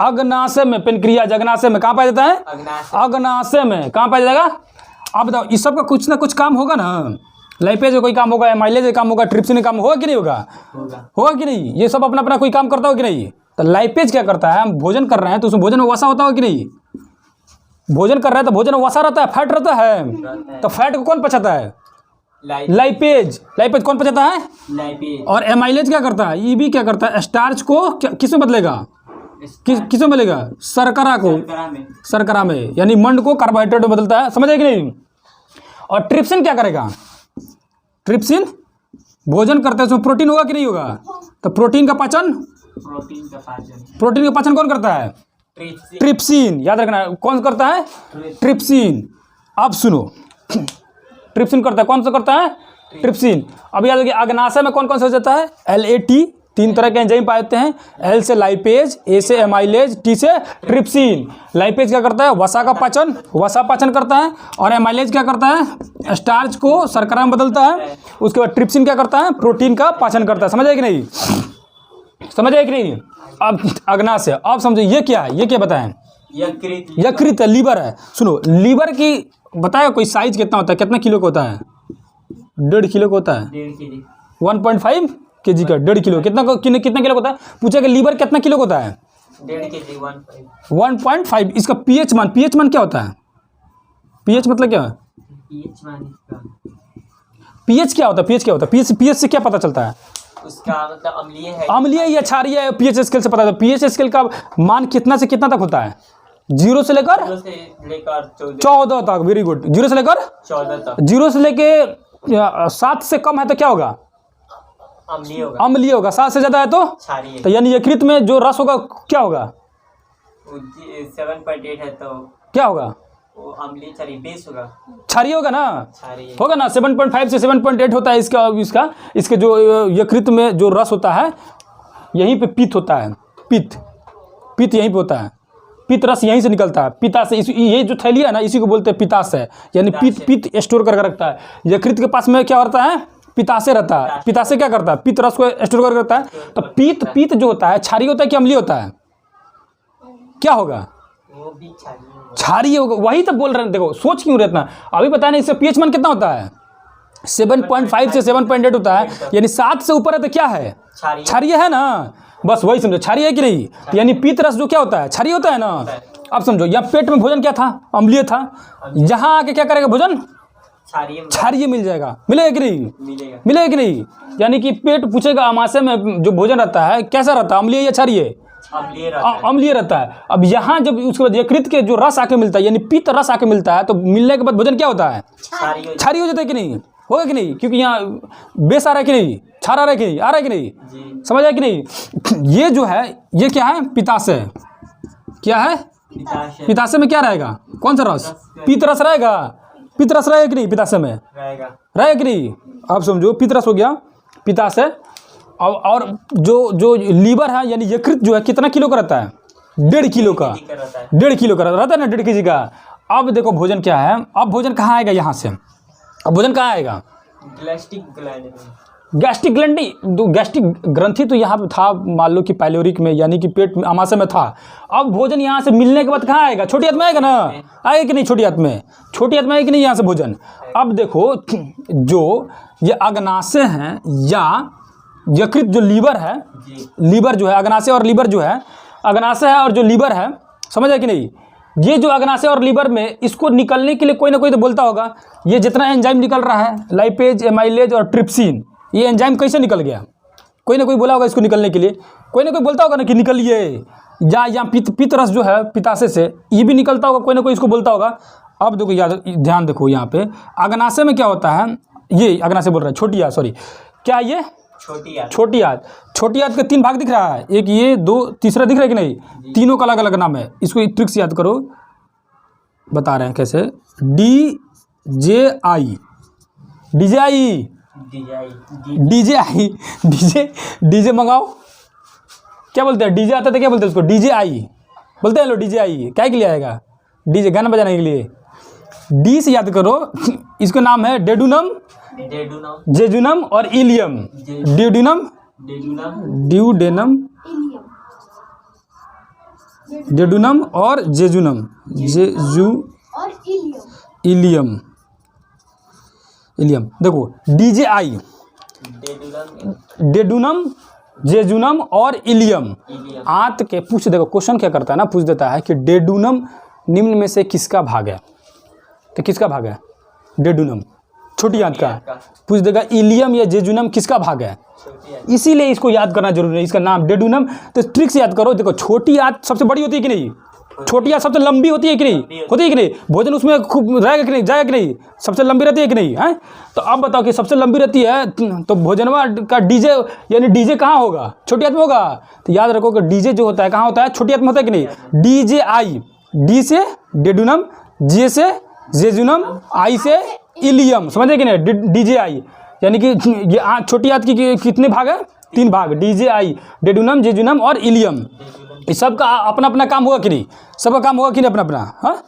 अग्नाशय में। पेनक्रियाज अग्नाशय में कहाँ पाया जाता है, अग्नाशय में। कहाँ पाया जाएगा, आप बताओ। इस सब का कुछ ना कुछ काम होगा ना, लाइपेज का कोई काम होगा, एमाइलेज का काम होगा, ट्रिप्सिन का काम होगा कि नहीं होगा, होगा कि नहीं। ये सब अपना अपना कोई काम करता हो कि नहीं। तो लाइपेज क्या करता है, हम भोजन कर रहे हैं तो उसमें भोजन में वसा होता हो कि नहीं, भोजन कर रहा है तो भोजन में वसा रहता है, फैट रहता है, तो फैट को कौन पचाता है? लाइपेज। लाइपेज कौन पचाता है? लाइपेज। और एमाइलेज क्या करता है? ईबी क्या करता है? स्टार्च को किस में बदलेगा? किस में बदलेगा? शर्करा को, शर्करा में, यानी मंड को कार्बोहाइड्रेट में बदलता है। समझ आए कि नहीं? और ट्रिप्सिन क्या करेगा? ट्रिप्सिन भोजन करते हैं, उसमें प्रोटीन होगा कि नहीं होगा? तो प्रोटीन का पाचन कौन करता है? ट्रिप्सिन। याद रखना, कौन करता है? ट्रिप्सिन। अब सुनो, ट्रिप्सिन करता है, कौन सा करता है? ट्रिप्सिन। अब याद रखिए, अग्नाशय में कौन कौन सा हो जाता है? LAT, 3 तरह के एंजाइम पाए जाते हैं। L से लाइपेज, A से एमाइलेज, T से ट्रिप्सिन। लाइपेज क्या करता है? वसा का पाचन, वसा पाचन करता है। और एमाइलेज क्या करता है? स्टार्च को शर्करा में बदलता है। उसके बाद ट्रिप्सिन क्या करता है? प्रोटीन का पाचन करता है। समझ आए कि नहीं? समझ आए कि नहीं? अब अग्नाशय, अब समझो ये क्या है? ये क्या बताएं? यकृत है, लीवर है। सुनो, लीवर की बताया कोई साइज कितना होता है? कितना किलो का होता है? 1.5 किलो का होता है। 1.5 kg का 1.5 किलो। कितना किलो का होता है? पूछा कि लीवर कितना किलो का होता है? 1.5। इसका पीएच मान क्या होता है? पीएच मतलब क्या है? पीएच क्या होता है? पीएच से क्या पता चलता है? उसका मतलब अम्लीय है, अम्लीय या क्षारीय है, पीएच स्केल से पता चलता है। पीएच स्केल का मान कितना से कितना तक होता है? 0 से लेकर 14 तक। Very good. 0 से लेकर 14 तक। 0 से लेके 7 से कम है तो क्या होगा? अम्लीय होगा। 7 से ज्यादा है तो क्षारीय। तो यानी यकृत में जो रस होगा क्या होगा? 7.8 है तो क्या होगा? वो अम्लीय क्षारीय बेस होगा। क्षारीय होगा ना? क्षारीय होगा ना। 7.5 से 7.8 होता है इसके जो यकृत में जो रस होता है, यहीं पे पित्त होता है। पित्त यहीं पे होता है। पित्त रस यहीं से निकलता है, पित्ताशय। ये जो थैली है ना, इसी को बोलते हैं पित्ताशय, यानी पित्त स्टोर करके रखता है। यकृत के पास में क्या होता है? पित्ताशय रहता है। पित्ताशय क्या करता है? पित्त रस को स्टोर करके रखता है। तो पित्त जो होता है क्षारीय होता है कि अम्लीय होता है? क्या होगा? वो भी क्षारीय होगा। वही तो बोल रहे हैं। देखो, सोच क्यों रहे इतना? अभी पता नहीं इसका पीएच मान कितना होता है? 7.5 से 7.8 होता है, यानी 7 से ऊपर है तो क्या है? क्षारीय है ना। बस वही समझो, क्षारीय है कि नहीं? यानी पित्त रस जो क्या होता है? क्षारीय होता है ना। अब समझो, यहाँ पेट में भोजन क्या था? अम्लीय था। यहाँ आके क्या करेगा? भोजन क्षारीय मिल जाएगा। मिलेगा कि नहीं? मिलेगा कि नहीं? यानी कि पेट पूछेगा अमाशय में जो भोजन रहता है कैसा रहता है? अम्लीय या क्षारीय? अम्लीय रहता है। अब यहाँ जब उसके बाद यकृत के जो रस आके मिलता है, यानी पित्त रस आके मिलता है, तो मिलने के बाद भोजन क्या होता है? क्षारीय हो जाता है कि नहीं? होगा कि नहीं? क्योंकि यहाँ बेस आ रहा है कि नहीं? क्षार आ रहा है कि नहीं? आ रहा है कि नहीं? समझ आया कि नहीं? ये जो है, ये क्या है? पित्ताशय। क्या है? पित्ताशय में क्या रहेगा? कौन सा रस? पित्त रस रहेगा। पित्त रस रहेगा कि नहीं? पित्ताशय में रहेगा कि नहीं? अब समझो, पित्त रस हो गया, पित्ताशय। और जो लीवर है, यानी यकृत जो है, कितना किलो का रहता है? 1.5 किलो का। 1.5 किलो का रहता है ना, 1.5 kg का। अब देखो भोजन क्या है? अब भोजन कहाँ आएगा? यहाँ से। अब भोजन कहाँ आएगा? गैस्ट्रिक ग्रंथि तो यहाँ पे था, मान लो कि पाइलोरिक में, यानी कि पेट में, अमाशय में था। अब भोजन यहाँ से मिलने के बाद कहाँ आएगा? छोटी आंत में आएगा ना। आएगा कि नहीं? छोटी आंत में आएगा कि नहीं यहाँ से भोजन? अब देखो, जो ये अग्नाशय हैं या यकृत, जो लीवर है, लीवर जो है, अग्नाशय और लीवर जो है, अग्नाशय है और जो लीवर है, समझ आया कि नहीं? ये जो अग्नाशय और लीवर में, इसको निकलने के लिए कोई ना कोई तो बोलता होगा। ये जितना एंजाइम निकल रहा है, लाइपेज, एमाइलेज और ट्रिप्सिन, ये एंजाइम कैसे निकल गया? कोई ना कोई बोला होगा इसको निकलने के लिए। कोई ना कोई बोलता होगा ना कि निकलिए। या पित्त रस जो है पित्ताशय से, ये भी निकलता होगा, कोई ना कोई इसको बोलता होगा। अब देखो, याद ध्यान देखो, यहाँ पे अग्नाशय में क्या होता है? ये अग्नाशय बोल रहा है, छोटी आंत, सॉरी, क्या ये? छोटी आंत। छोटी आंत के 3 भाग दिख रहा है, एक ये, 2, तीसरा दिख रहा है कि नहीं? तीनों का अलग अलग नाम है। इसको ट्रिक से याद करो, बता रहे हैं कैसे। डीजे मंगाओ। क्या बोलते हैं? डीजे आता था, क्या बोलते हैं उसको? DJI बोलते हैं लोग। DJI क्या के लिए आएगा? डीजे, गाना बजाने के लिए। डी से याद करो, इसका नाम है डेडुनम, जेजुनम और इलियम। डेडुनम और जेजुनम, इलियम। देखो, DJI, डेडुनम, जेजुनम और इलियम। आंत के पूछ, देखो क्वेश्चन क्या करता है ना, पूछ देता है कि डेडुनम निम्न में से किसका भाग है? तो किसका भाग है? डेडुनम, छोटी आंत का। पूछ देगा इलियम या जेजुनम किसका भाग है? छोटी आंत। इसीलिए इसको याद करना जरूरी है, इसका नाम डेडुनम। तो ट्रिक से याद करो। देखो छोटी आंत सबसे बड़ी होती है कि नहीं? छोटी आंत सबसे लंबी होती है कि नहीं? होती है कि नहीं? भोजन उसमें खूब रहेगा कि नहीं, जाएगा कि नहीं? सबसे लंबी रहती है कि नहीं है? तो अब बताओ कि सबसे लंबी रहती है तो भोजनवा का डीजे यानी डीजे कहाँ होगा? छोटी आंत में होगा। तो याद रखो कि डीजे जो होता है कहाँ होता है? छोटी आंत में होता है कि नहीं? डीजे आई, डी से डेडुनम, जे से जेजुनम, आई से इलियम, समझे कि नहीं? डीजे आई यानी कि ये छोटी आंत की कितने भाग है? 3 भाग, डीजे आई, डेडुनम, जेजुनम और इलियम। इस सब का अपना अपना काम होगा कि नहीं? सबका काम होगा कि नहीं? अपना अपना हाँ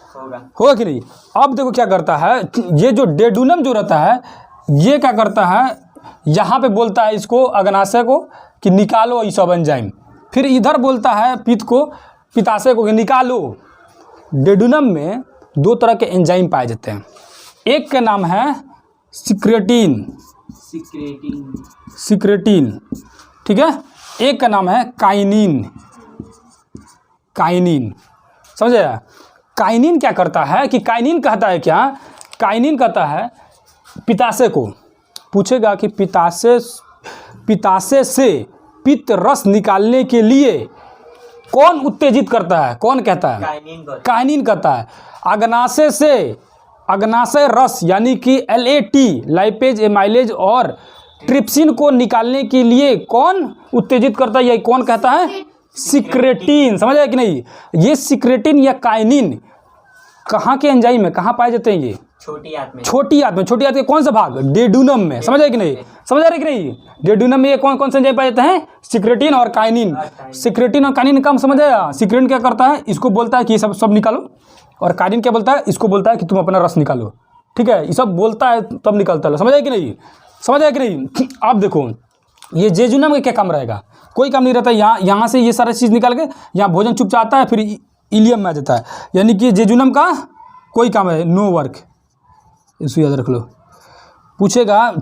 होगा कि नहीं? अब देखो क्या करता है, ये जो डेडुनम जो रहता है ये क्या करता है, यहाँ पे बोलता है इसको अग्नाशय को कि निकालो ये सब एंजाइम, फिर इधर बोलता है पित्त को, पित्ताशय को कि निकालो। डेडुनम में 2 तरह के एंजाइम पाए जाते हैं। एक का नाम है सिक्रेटिन, सिक्रेटिन, ठीक है। एक का नाम है काइनिन, काइनिन, समझे? काइनिन क्या करता है कि काइनिन कहता है क्या? काइनिन कहता है पित्ताशय को, पूछेगा कि पित्ताशय से पित्त रस निकालने के लिए कौन उत्तेजित करता है? कौन कहता है? काइनिन कहता है। अग्नाशय से अग्नाशय रस यानी कि LAT, लाइपेज, एमाइलेज और ट्रिप्सिन को निकालने के लिए कौन उत्तेजित करता है? यही कौन कहता है? सिक्रेटिन, समझ आया कि नहीं? ये सिक्रेटिन या काइनिन कहाँ के एंजाइम में कहाँ पाए जाते हैं? ये छोटी आंत में। छोटी आंत में। छोटी आंत के कौन सा भाग? डेडुनम में, समझ आया कि नहीं? समझ आ रही कि नहीं? डेडुनम में ये कौन कौन से एंजाइम पाए जाते हैं? सिक्रेटिन और काइनिन। सिक्रेटिन और काइनिन का समझ आया? सिक्रेटिन क्या करता है? इसको बोलता है कि ये सब निकालो, और काइनिन क्या बोलता है? इसको बोलता है कि तुम अपना रस निकालो, ठीक है। ये सब बोलता है तब निकलता है, समझ आया कि नहीं? समझ आया कि नहीं? आप देखो ये जेजुनम का क्या काम रहेगा? कोई काम नहीं रहता। यहाँ से ये सारा चीज़ निकाल के यहाँ भोजन चुप जाता है, फिर इलियम में आ जाता है, यानी कि जेजुनम का कोई काम है, नो वर्क। इसको याद रख लो। पूछेगा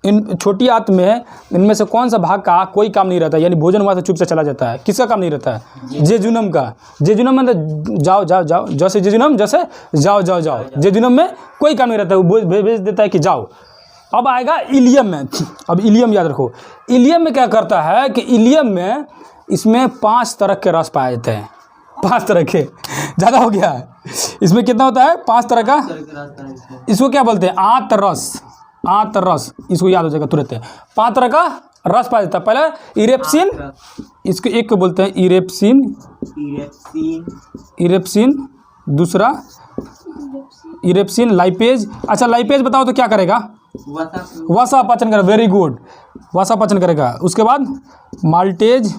इन छोटी आंत में इनमें से कौन सा भाग का कोई काम नहीं रहता, यानी भोजन वहाँ से चुप से चला जाता है? किसका काम नहीं रहता है? जेजुनम का। जेजुनम में जाओ जाओ जाओ, जैसे जेजुनम जैसे जाओ जाओ जाओ, जेजुनम में कोई काम नहीं रहता है, वो भेज देता है कि जाओ। अब आएगा इलियम में। अब इलियम याद रखो, इलियम में क्या करता है कि इलियम में इसमें 5 तरह के रस पाए जाते हैं। 5 तरह के, ज़्यादा हो गया है। इसमें कितना होता है? 5 तरह का। इसको क्या बोलते हैं? आंत रस, आंत रस, इसको याद हो जाएगा तुरंत। 5 तरह का रस पाया जाता है। पहले इरेप्सिन, इसको एक को बोलते हैं इरेप्सिन, इरेप्सिन। दूसरा इरेप्सिन, लाइपेज। अच्छा लाइपेज बताओ तो क्या करेगा? वसा पाचन करेगा, वेरी गुड, वसा पाचन करेगा। उसके बाद माल्टेज,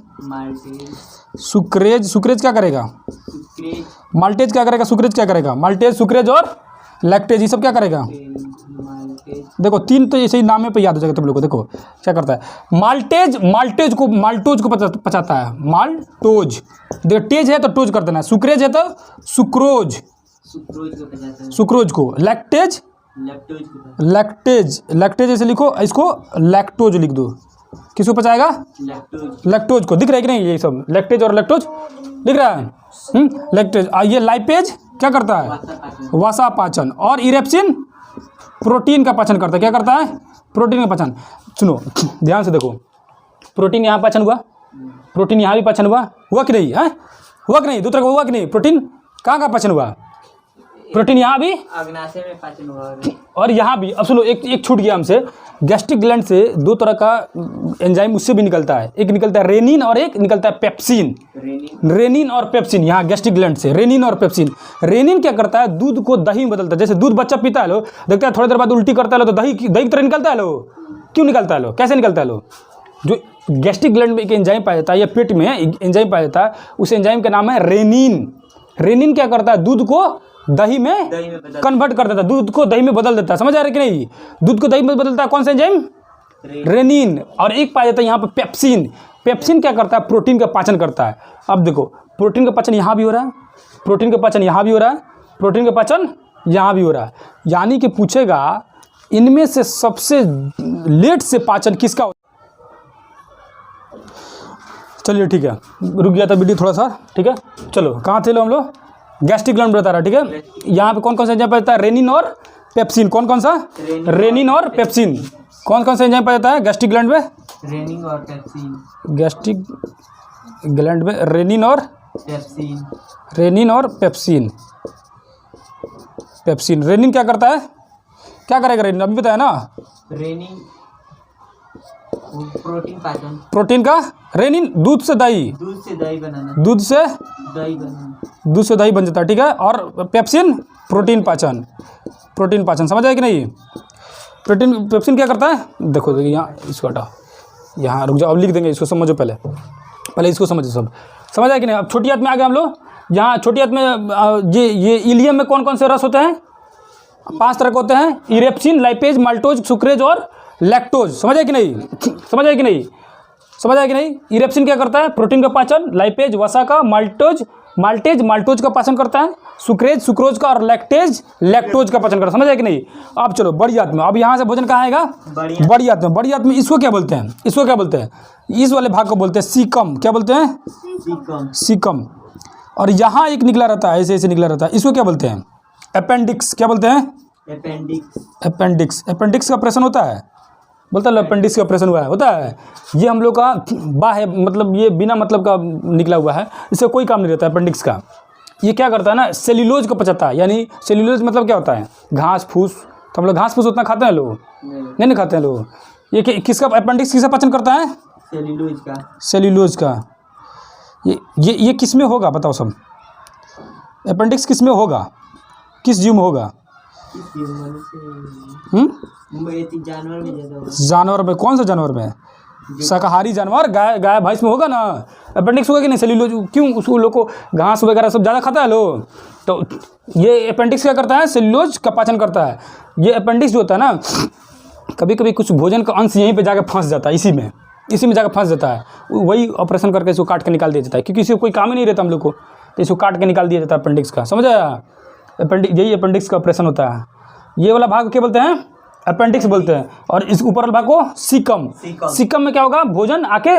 सुक्रेज, सुक्रेज क्या करेगा? माल्टेज क्या करेगा? सुक्रेज क्या करेगा? माल्टेज, सुक्रेज और लैक्टेज, ये सब क्या करेगा? देखो 3 तो ऐसे ही नाम पे याद हो जाएगा तुम लोग को। देखो क्या करता है माल्टेज, माल्टोज को पचाता है, माल्टोज। देखो टेज है तो टोज कर देना है, सुक्रेज है तो सुक्रोज, सुक्रोज को। लैक्टेज, लैक्टेज, लैक्टेज ऐसे लिखो, इसको लैक्टोज लिख दो। किसको पचाएगा? लैक्टोज को। दिख रहा है कि नहीं? ये सब लैक्टेज और लैक्टोज दिख रहा है। लैक्टेज। ये लाइपेज क्या करता है? वसा पाचन। और इरेप्सिन प्रोटीन का पाचन करता है। क्या करता है? प्रोटीन का पाचन। सुनो ध्यान से देखो, प्रोटीन यहाँ पाचन हुआ, प्रोटीन यहाँ भी पाचन हुआ कि नहीं? है हुआ कि नहीं? 2 तरह का हुआ कि नहीं? प्रोटीन कहाँ पाचन हुआ? प्रोटीन यहाँ भी अग्नाशय में पाचन हुआ, और यहाँ भी। अब सुनो एक छूट गया हमसे, गैस्ट्रिक ग्लैंड से 2 तरह का एंजाइम उससे भी निकलता है। एक निकलता है रेनिन और एक निकलता है पेप्सिन। रेनिन और पेप्सिन यहाँ गैस्ट्रिक ग्लैंड से, रेनिन और पेप्सिन। रेनिन क्या करता है? दूध को दही में बदलता है। जैसे दूध बच्चा पीता है लो, देखता है थोड़ी देर बाद उल्टी करता है लो, तो दही की तरह निकलता है लो। क्यों निकलता है लो? कैसे निकलता है लो? जो गैस्ट्रिक ग्लैंड में एक एंजाइम पाया जाता है या पेट में एंजाइम पाया जाता है, उस एंजाइम का नाम है रेनिन। रेनिन क्या करता है? दूध को दही में कन्वर्ट कर देता है, दूध को दही में बदल देता है। समझ आ रहा है कि नहीं? दूध को दही में बदलता है कौन सा एंजाइम? रेनिन। और एक पाया जाता है यहाँ पे पेप्सिन। पेप्सिन क्या करता है? प्रोटीन का पाचन करता है। अब देखो प्रोटीन का पाचन यहाँ भी हो रहा है, प्रोटीन का पाचन यहाँ भी हो रहा है, प्रोटीन का पाचन यहाँ भी हो रहा है। यानी कि पूछेगा इनमें से सबसे लेट से पाचन किसका होता है? चलिए ठीक है, रुक गया था वीडियो थोड़ा सा, ठीक है। चलो कहाँ थे लो हम लोग? गैस्ट्रिक ग्लैंड बता रहा है, ठीक है। यहाँ पे कौन कौन सा एंजाइम पाया जाता है? रेनिन और पेप्सिन। कौन कौन सा? रेनिन और पेप्सिन। कौन कौन सा एंजाइम पाया जाता है गैस्ट्रिक ग्लैंड में? रेनिंग और पेप्सिन। गैस्ट्रिक ग्लैंड में रेनिन और पेप्सिन। रेनिन और पेप्सिन। पेप्सिन, रेनिन क्या करता है? क्या करेगा रेनिन? अभी बताया ना। रेनिंग प्रोटीन पाचन। प्रोटीन का रेनिन दूध से दही, दूध से दही बनाना। दूध से दही बनाना। दूध से दही बन जाता है, ठीक है। और पेप्सिन प्रोटीन पाचन। प्रोटीन पाचन समझ आया कि नहीं? प्रोटीन पेप्सिन क्या करता है? देखो देखिए यहाँ, इसको हटाओ, यहाँ रुक जाओ, अब लिख देंगे, इसको समझो पहले, पहले इसको समझो सब। समझ आया कि नहीं? अब छोटी हाथ में आ गए हम लोग। यहाँ छोटी हाथ में ये इलियम में कौन कौन से रस होते हैं? 5 तरह के होते हैं। इरेप्सिन, लाइपेज, माल्टोज, सुक्रेज और लैक्टोज। समझ आया कि नहीं? समझ आया कि नहीं? समझ आया कि नहीं? इरेप्सिन क्या करता है? प्रोटीन का पाचन। लाइपेज वसा का। माल्टेज माल्टोज का पाचन करता है। सुक्रेज सुक्रोज का। और लैक्टेज लैक्टोज का पाचन करता है। समझ आया कि नहीं? अब चलो बड़ी हाथ में। अब यहाँ से भोजन कहाँ आएगा? बड़ी हाथ में। बड़ी हाथ में इसको क्या बोलते हैं? इसको क्या बोलते हैं? इस वाले भाग को बोलते हैं सीकम। क्या बोलते हैं? सीकम। और यहाँ एक निकला रहता है, ऐसे ऐसे निकला रहता है, इसको क्या बोलते हैं? अपेंडिक्स। क्या बोलते हैं? अपेंडिक्स। अपेंडिक्स का ऑपरेशन होता है, बोलता है अपेंडिक्स का ऑपरेशन हुआ है, होता है। ये हम लोग का बाह्य, मतलब ये बिना मतलब का निकला हुआ है, इससे कोई काम नहीं रहता है अपेंडिक्स का। ये क्या करता है ना, सेल्यूलोज को पचाता है। यानी सेल्यूलोज मतलब क्या होता है? घास फूस। तो हम लोग घास फूस उतना खाते हैं लोग? नहीं खाते हैं लोग। ये किसका अपेंडिक्स किसका पाचन करता है? सेल्यूलोज का। ये किस में होगा बताओ सब? अपेंडिक्स किस में होगा? किस जीव में होगा? जानवर में। कौन सा जानवर में? शाकाहारी जानवर, गाय भैंस में होगा ना अपेंडिक्स, होगा कि नहीं? सेल्यूलोज क्यों? उसको लोग को घास वगैरह सब ज़्यादा खाता है लोग, तो ये अपेंडिक्स क्या करता है? सेल्यूलोज का पाचन करता है। ये अपेंडिक्स जो होता है ना, कभी कभी कुछ भोजन का अंश यहीं पे जाकर फंस जाता है, इसी में जाकर फंस जाता है। वही ऑपरेशन करके इसको काट के निकाल दिया जाता है, क्योंकि इसको कोई काम ही नहीं रहता हम लोग को, तो इसको काट के निकाल दिया जाता है अपेंडिक्स का। समझ आया? यही अपेंडिक्स का ऑपरेशन होता है। ये वाला भाग क्या बोलते हैं? अपेंडिक्स बोलते हैं। और इस ऊपर वाला भाग को सीकम। सीकम में क्या होगा? भोजन आके,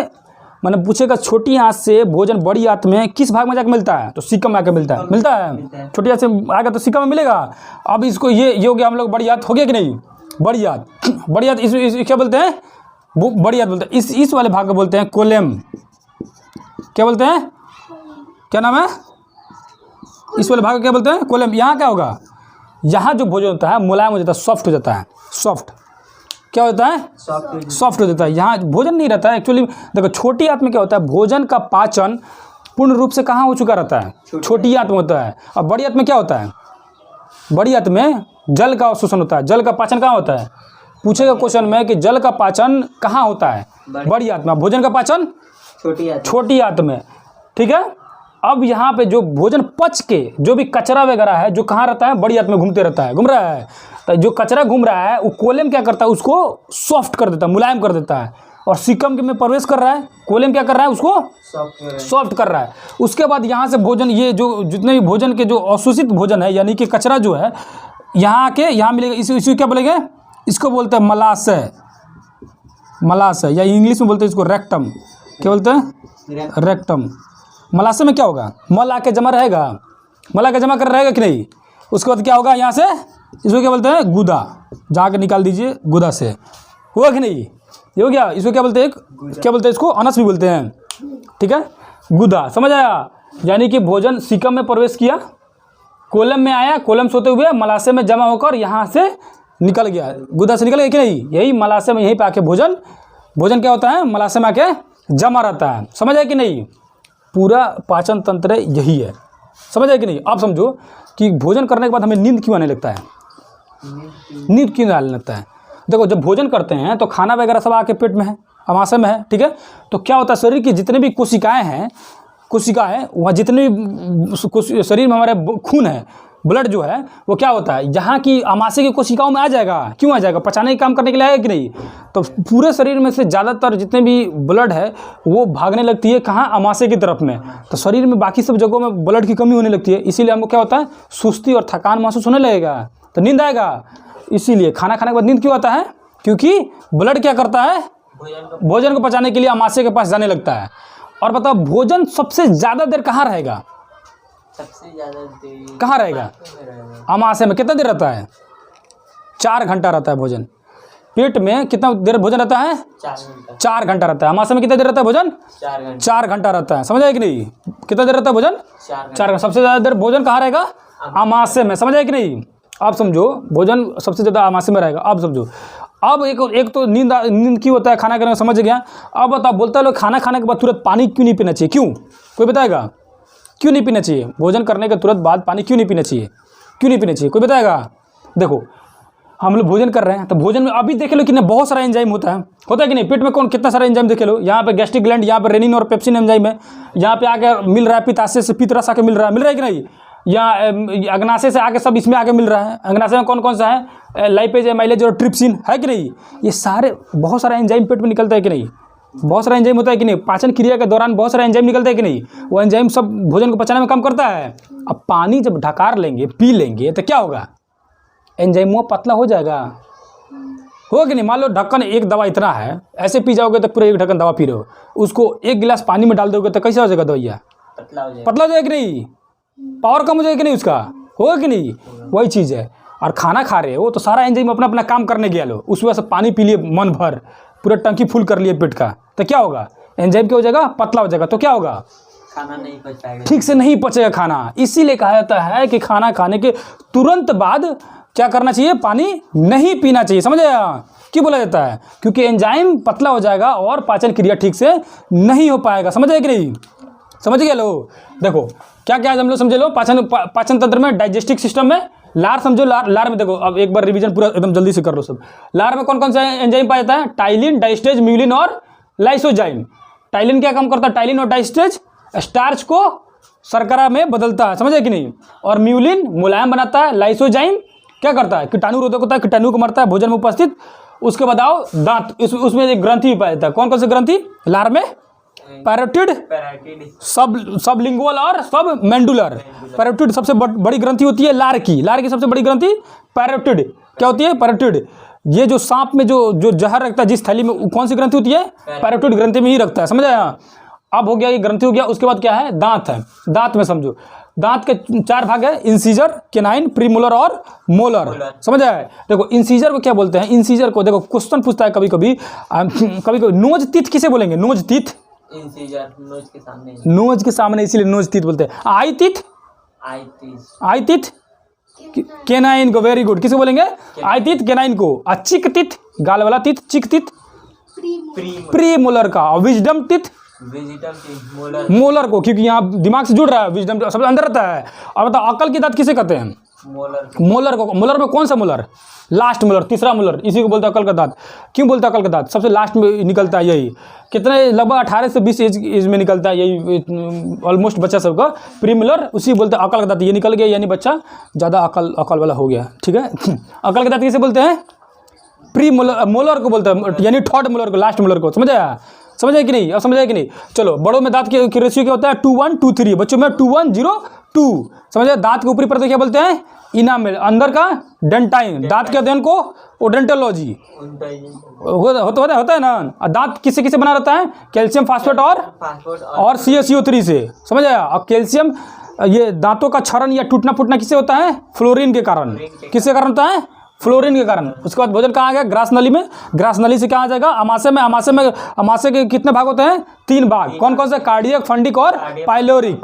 मैंने पूछेगा छोटी हाथ से भोजन बड़ी हाथ में किस भाग में जाकर मिलता है? तो सीकम में आके मिलता है। छोटी हाथ से आएगा तो सीकम में मिलेगा। अब इसको ये हो गया हम लोग बड़ी हाथ, हो गया कि नहीं? बड़ी हाथ इस क्या बोलते हैं? बड़ी हाथ बोलते हैं। इस वाले भाग को बोलते हैं कोलेम। क्या बोलते हैं? क्या नाम है? इस वाले भाग को क्या बोलते हैं? कोलेम। यहाँ क्या होगा? यहाँ जो भोजन होता है मुलायम हो जाता है, सॉफ्ट हो जाता है। सॉफ्ट क्या होता है? सॉफ्ट हो जाता है। यहाँ भोजन नहीं रहता है एक्चुअली। देखो छोटी हाथ में क्या होता है? भोजन का पाचन पूर्ण रूप से कहाँ हो चुका रहता है? छोटी हाथ में होता है। और बड़ी हाथ में क्या होता है? बड़ी हाथ में जल का शोषण होता है। जल का पाचन कहाँ होता है? पूछेगा क्वेश्चन में कि जल का पाचन कहाँ होता है? बड़ी हाथ में। भोजन का पाचन छोटी हाथ में, ठीक है। अब यहाँ पे जो भोजन पच के जो भी कचरा वगैरह है जो कहाँ रहता है? बड़ी हाथ में घूमते रहता है, घूम रहा है। तो जो कचरा घूम रहा है वो कोलेम क्या करता है? उसको सॉफ्ट कर देता है, मुलायम कर देता है। और सीकम के में प्रवेश कर रहा है, कोलेम क्या कर रहा है? उसको सॉफ्ट कर रहा है। उसके बाद यहाँ से भोजन, ये जो जितने भी भोजन के जो अशोषित भोजन है, यानी कि कचरा जो है, यहाँ आके यहाँ मिलेगा। इसी क्या बोलेंगे? इसको बोलते हैं मलाशय, या इंग्लिश में बोलते हैं इसको रेक्टम। क्या बोलते हैं? रेक्टम। मलाशय में क्या होगा? मल आके जमा रहेगा, मल आके जमा कर रहेगा कि नहीं? उसके बाद क्या होगा? यहाँ से इसको क्या बोलते हैं? गुदा। जाके निकाल दीजिए गुदा से, हुआ कि नहीं? ये हो गया। इसको क्या बोलते हैं? क्या बोलते हैं इसको? अनस भी बोलते हैं, ठीक है। गुदा, समझ आया? यानी कि भोजन सीकम में प्रवेश किया, कोलम में आया, कोलम सोते हुए मलाशय में जमा होकर यहाँ से निकल गया, गुदा से निकल गया कि नहीं? यही मलाशय में, यहीं पे आके भोजन क्या होता है? मलाशय में आके जमा रहता है। समझ आया कि नहीं? पूरा पाचन तंत्र यही है। समझ आया कि नहीं? आप समझो कि भोजन करने के बाद हमें नींद क्यों आने लगता है? नींद क्यों आने लगता है? देखो, जब भोजन करते हैं तो खाना वगैरह सब आके पेट में है, अमाशय में है, ठीक है। तो क्या होता है? शरीर की जितने भी कोशिकाएं हैं, वहाँ जितने भी शरीर में हमारे खून है, ब्लड जो है, वो क्या होता है? यहाँ की अमाशय की कोशिकाओं में आ जाएगा। क्यों आ जाएगा? पचाने का काम करने के लिए आएगा कि नहीं? तो पूरे शरीर में से ज़्यादातर जितने भी ब्लड है वो भागने लगती है कहाँ? अमाशय की तरफ में। तो शरीर में बाकी सब जगहों में ब्लड की कमी होने लगती है, इसीलिए हमको क्या होता है? सुस्ती और थकान महसूस होने लगेगा, तो नींद आएगा। इसीलिए खाना खाने के बाद नींद क्यों आता है? क्योंकि ब्लड क्या करता है? भोजन को पचाने के लिए अमाशय के पास जाने लगता है। और बताओ, भोजन सबसे ज़्यादा देर कहाँ रहेगा? सबसे ज्यादा देर कहाँ रहेगा? में रहेगा। अमाशय में कितना देर रहता है? 4 घंटा रहता है भोजन। पेट में कितना देर भोजन रहता है? 4 घंटा। 4 घंटा रहता है। अमाशय में कितना देर रहता है भोजन? 4 घंटा। 4 घंटा रहता है। समझ आए कि नहीं? कितना देर रहता है भोजन? 4 घंटा। 4 घंटा। सबसे ज़्यादा देर भोजन कहाँ रहेगा? अमाशय में। समझ आए कि नहीं? आप समझो, भोजन सबसे ज़्यादा अमाशय में रहेगा। आप समझो। अब एक तो नींद क्यों होता है? खाना खाने में समझ गया। अब बताओ, बोलता है लोग खाना खाने के बाद तुरंत पानी क्यों नहीं पीना चाहिए? क्यों? कोई बताएगा? क्यों नहीं पीना चाहिए? भोजन करने के तुरंत बाद पानी क्यों नहीं पीना चाहिए? क्यों नहीं पीना चाहिए? कोई बताएगा? देखो, हम लोग भोजन कर रहे हैं तो भोजन में अभी देख लो कि बहुत सारा एंजाइम होता है कि नहीं? पेट में कितना सारा एंजाइम देख लो। यहाँ पे गैस्ट्रिक ग्लैंड, यहाँ पे रेनिन और पेप्सिन एंजाइम है। यहाँ पे आके मिल रहा है पित्ताशय से पित्त रस आके मिल रहा है कि नहीं? या अग्नाशय से आके सब इसमें आके मिल रहा है। अग्नाशय में कौन कौन सा है? लाइपेज, एमाइलेज और ट्रिप्सिन, है कि नहीं? ये सारे बहुत सारा एंजाइम पेट में निकलता है कि नहीं? बहुत सारा एंजाइम होता है कि नहीं? पाचन क्रिया के दौरान बहुत सारा एंजाइम निकलता है कि नहीं? वो एंजाइम सब भोजन को पचाने में काम करता है। अब पानी जब ढकार लेंगे, पी लेंगे, तो क्या होगा? एंजाइम वो पतला हो जाएगा, हो कि नहीं? मान लो ढक्कन एक दवा इतना है, ऐसे पी जाओगे तो पूरा एक ढक्कन दवा पी रहे हो, उसको 1 गिलास पानी में डाल दोगे तो कैसा हो जाएगा दवाइया? पतला हो जाएगा। पतला हो जाएगा कि नहीं? पावर कम हो जाएगा कि नहीं उसका? होगा कि नहीं? वही चीज़ है। और खाना खा रहे हो तो सारा एंजाइम अपना अपना काम करने गया लो, उस वजह से पानी पी लिए मन भर, पूरा टंकी फुल कर लिए पेट का, तो क्या होगा? एंजाइम क्या हो जाएगा? पतला हो जाएगा। तो क्या होगा? खाना नहीं पच पाएगा, ठीक से नहीं पचेगा खाना। इसीलिए कहा जाता है कि खाना खाने के तुरंत बाद क्या करना चाहिए? पानी नहीं पीना चाहिए। समझ आया? क्यों बोला जाता है? क्योंकि एंजाइम पतला हो जाएगा और पाचन क्रिया ठीक से नहीं हो पाएगा। समझ आए कि नहीं? समझ गए लो? देखो क्या क्या हम लोग समझे लो। पाचन तंत्र में, डाइजेस्टिक सिस्टम में लार समझो। लार में देखो, अब एक बार रिवीजन पूरा एकदम जल्दी से कर लो सब। लार में कौन कौन सा एंजाइम पाया जाता है? टाइलिन, डाइस्टेज, म्यूलिन और लाइसोजाइम। टाइलिन क्या काम करता है? टाइलिन और डाइस्टेज स्टार्च को शर्करा में बदलता है। समझे कि नहीं? और म्यूलिन मुलायम बनाता है। लाइसोजाइम क्या करता है? कीटाणु रोधक होता है, कीटाणु को मारता है भोजन में उपस्थित। उसके बाद आओ दांत, उसमें एक ग्रंथि भी पाया जाता है। कौन कौन से ग्रंथि लार में? पैरोटिड, सबलिंगुअल और सब मेंडुलर। पैरोटिड सबसे बड़ी ग्रंथि होती है लार की। लार की सबसे बड़ी ग्रंथि पैरोटिड क्या होती है? पैरोटिड। ये जो सांप में जो जहर रखता है जिस थैली में, कौन सी ग्रंथि होती है? पैरोटिड ग्रंथि में ही रखता है। समझ आया? अब हो गया ये ग्रंथि हो गया। उसके बाद क्या है? दांत है। दांत में समझो, दांत के 4 भाग है: इंसीजर, केनाइन, प्रीमोलर और मोलर। समझ आया? देखो इंसीजर को क्या बोलते हैं? इंसीजर को देखो क्वेश्चन पूछता है कभी कभी नोज तीथ किसे बोलेंगे? नोज तीथ, इंसीजर नोज के सामने, नोज के सामने, इसीलिए नोज तीथ बोलते हैं। आई तीथ, आई तीथ केनाइन को। Very good. किसे बोलेंगे? आई तीथ केनाइन को। और चिक तीथ, गाल वाला तीथ, चिक तीथ प्रीमोलर का। और विजडम तीथ, मोलर को, क्योंकि यहाँ दिमाग से जुड़ रहा है, विजडम सब अंदर रहता है। और बताओ अकल की दांत किसे कहते हैं? मोलर को। मोलर में कौन सा मोलर? लास्ट मोलर, तीसरा मोलर, इसी को बोलते हैं अकल का दांत। क्यों बोलते हैं अकल का दांत? सबसे लास्ट में निकलता है यही। कितने? लगभग 18 से 20 एज में निकलता है यही, ऑलमोस्ट बच्चा सबका प्रीमोलर, उसी बोलते हैं अकल का दांत। ये निकल गया यानी बच्चा ज़्यादा अकल वाला हो गया। ठीक है? अकल का दांत किसे बोलते हैं? प्रीमोलर, मोलर को बोलते हैं, यानी थर्ड मोलर को, लास्ट मोलर को। समझ आया? समझ आए कि नहीं? अब समझ आए कि नहीं? चलो, बड़ों में दांत की रेशियो क्या होता है? 2:1, 2:3। बच्चों में 2:1, 0:2। समझ आए? दांत के ऊपरी परत क्या बोलते हैं? इनामेल। अंदर का डेंटाइन। दांत के अध्ययन को ओडेंटोलॉजी होता है ना। दांत किससे किससे बना रहता है? कैल्शियम फास्फेट और CaCO3 से। समझ आया? और कैल्शियम, ये दांतों का क्षरण या टूटना फूटना किससे होता है? फ्लोरीन के कारण। किसके कारण होता है? फ्लोरीन के कारण। उसके बाद भोजन कहाँ आ गया? ग्रास नली में। ग्रास नली से कहाँ आ जाएगा? अमाशय में। अमाशय के कितने भाग होते हैं? 3 भाग। कौन कौन से? कार्डियक, फंडिक और पाइलोरिक।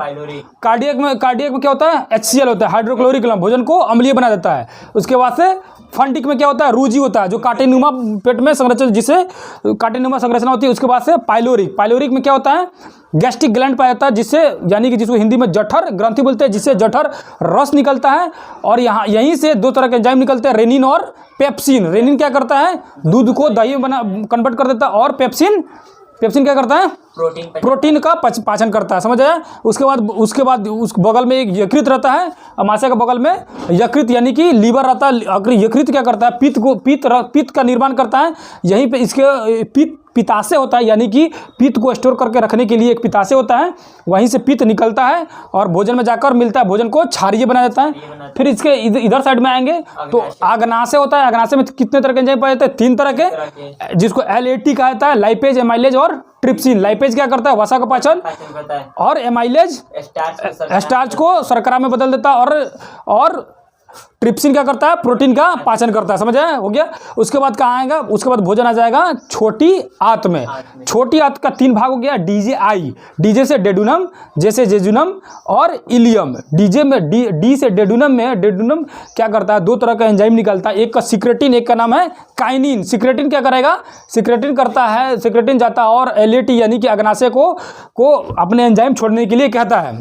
कार्डियक में क्या होता है? HCl होता है, हाइड्रोक्लोरिक अम्ल, भोजन को अम्लीय बना देता है। उसके बाद से फंडिक में क्या होता है? रूजी होता है, जो कांटेनुमा पेट में संरचना, जिसे कांटेनुमा संरचना होती है। उसके बाद से पाइलोरिक में क्या होता है? गैस्ट्रिक ग्लैंड पाया जाता है, जिससे, यानी कि जिसको हिंदी में जठर ग्रंथि बोलते हैं, जिससे जठर रस निकलता है। और यहीं से 2 तरह के एंजाइम निकलते हैं, रेनिन और पेप्सिन। रेनिन क्या करता है? दूध को दही में कन्वर्ट कर देता है। और पेप्सिन क्या करता है? प्रोटीन का पाचन करता है। समझ आया? उसके बाद उस बगल में एक यकृत रहता है। अमाशय के बगल में यकृत यानी कि लीवर रहता है। यकृत क्या करता है? पित्त का निर्माण करता है। यहीं पे इसके पित्ताशय होता है, यानी कि पित्त को स्टोर करके रखने के लिए एक पित्ताशय होता है, वहीं से पित्त निकलता है और भोजन में जाकर मिलता है, भोजन को क्षारीय बना देता है। फिर इसके इधर साइड में आएंगे तो आग्नाशय होता है। आग्नाशय में कितने तरह के एंजाइम पाए जाते हैं? 3 तरह के, जिसको LAT कहा जाता है, लाइपेज, एमाइलेज और ट्रिप्सिन। लाइपेज क्या करता है? वसा का पाचन, और एमाइलेज स्टार्च को शर्करा में बदल देता है, और ट्रिप्सिन क्या करता है? प्रोटीन का पाचन करता है। समझ आया? हो गया। उसके बाद कहाँ आएगा? उसके बाद भोजन आ जाएगा छोटी आंत में। छोटी आंत का 3 भाग हो गया, DJI, डीजे से डेडुनम, जैसे जेजुनम और इलियम। डीजे में डी से डेडुनम में, डेडुनम क्या करता है? 2 तरह का एंजाइम निकलता है, एक का सिक्रेटिन, एक का नाम है काइनिन। सिक्रेटिन क्या करेगा? सिक्रेटिन करता है, सिक्रेटिन जाता है और LAT यानी कि अग्नाशय को अपने एंजाइम छोड़ने के लिए कहता है,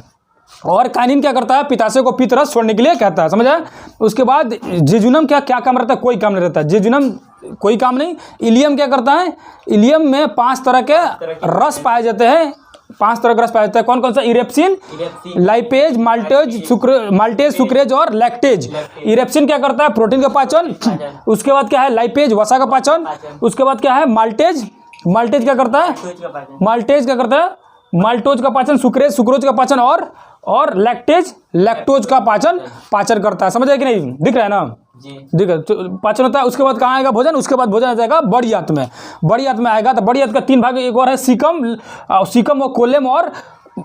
और काइनिन क्या करता है? पित्ताशय को पित्त रस छोड़ने के लिए कहता है। समझ आया? उसके बाद जेजुनम क्या काम रहता है? कोई काम नहीं रहता है। जेजुनम कोई काम नहीं। इलियम क्या करता है? इलियम में 5 तरह के रस पाए जाते हैं। 5 तरह के रस पाए जाते हैं। कौन कौन सा? इरेप्सिन, लाइपेज, माल्टेज, सुक्रेज और लैक्टेज। इरेप्सिन क्या करता है? प्रोटीन का पाचन। उसके बाद क्या है? लाइपेज, वसा का पाचन। उसके बाद क्या है? माल्टेज क्या करता है? माल्टेज क्या करता है? माल्टोज का पाचन। सुक्रोज का पाचन, और लैक्टोज का पाचन करता है। समझ आया कि नहीं? दिख रहा है ना? दिख रहा है, पाचन होता है। उसके बाद कहाँ आएगा भोजन? उसके बाद भोजन आ जाएगा बड़ी आंत में। बड़ी आंत में आएगा तो बड़ी आंत का 3 भाग, एक और है सीकम और कोलेम और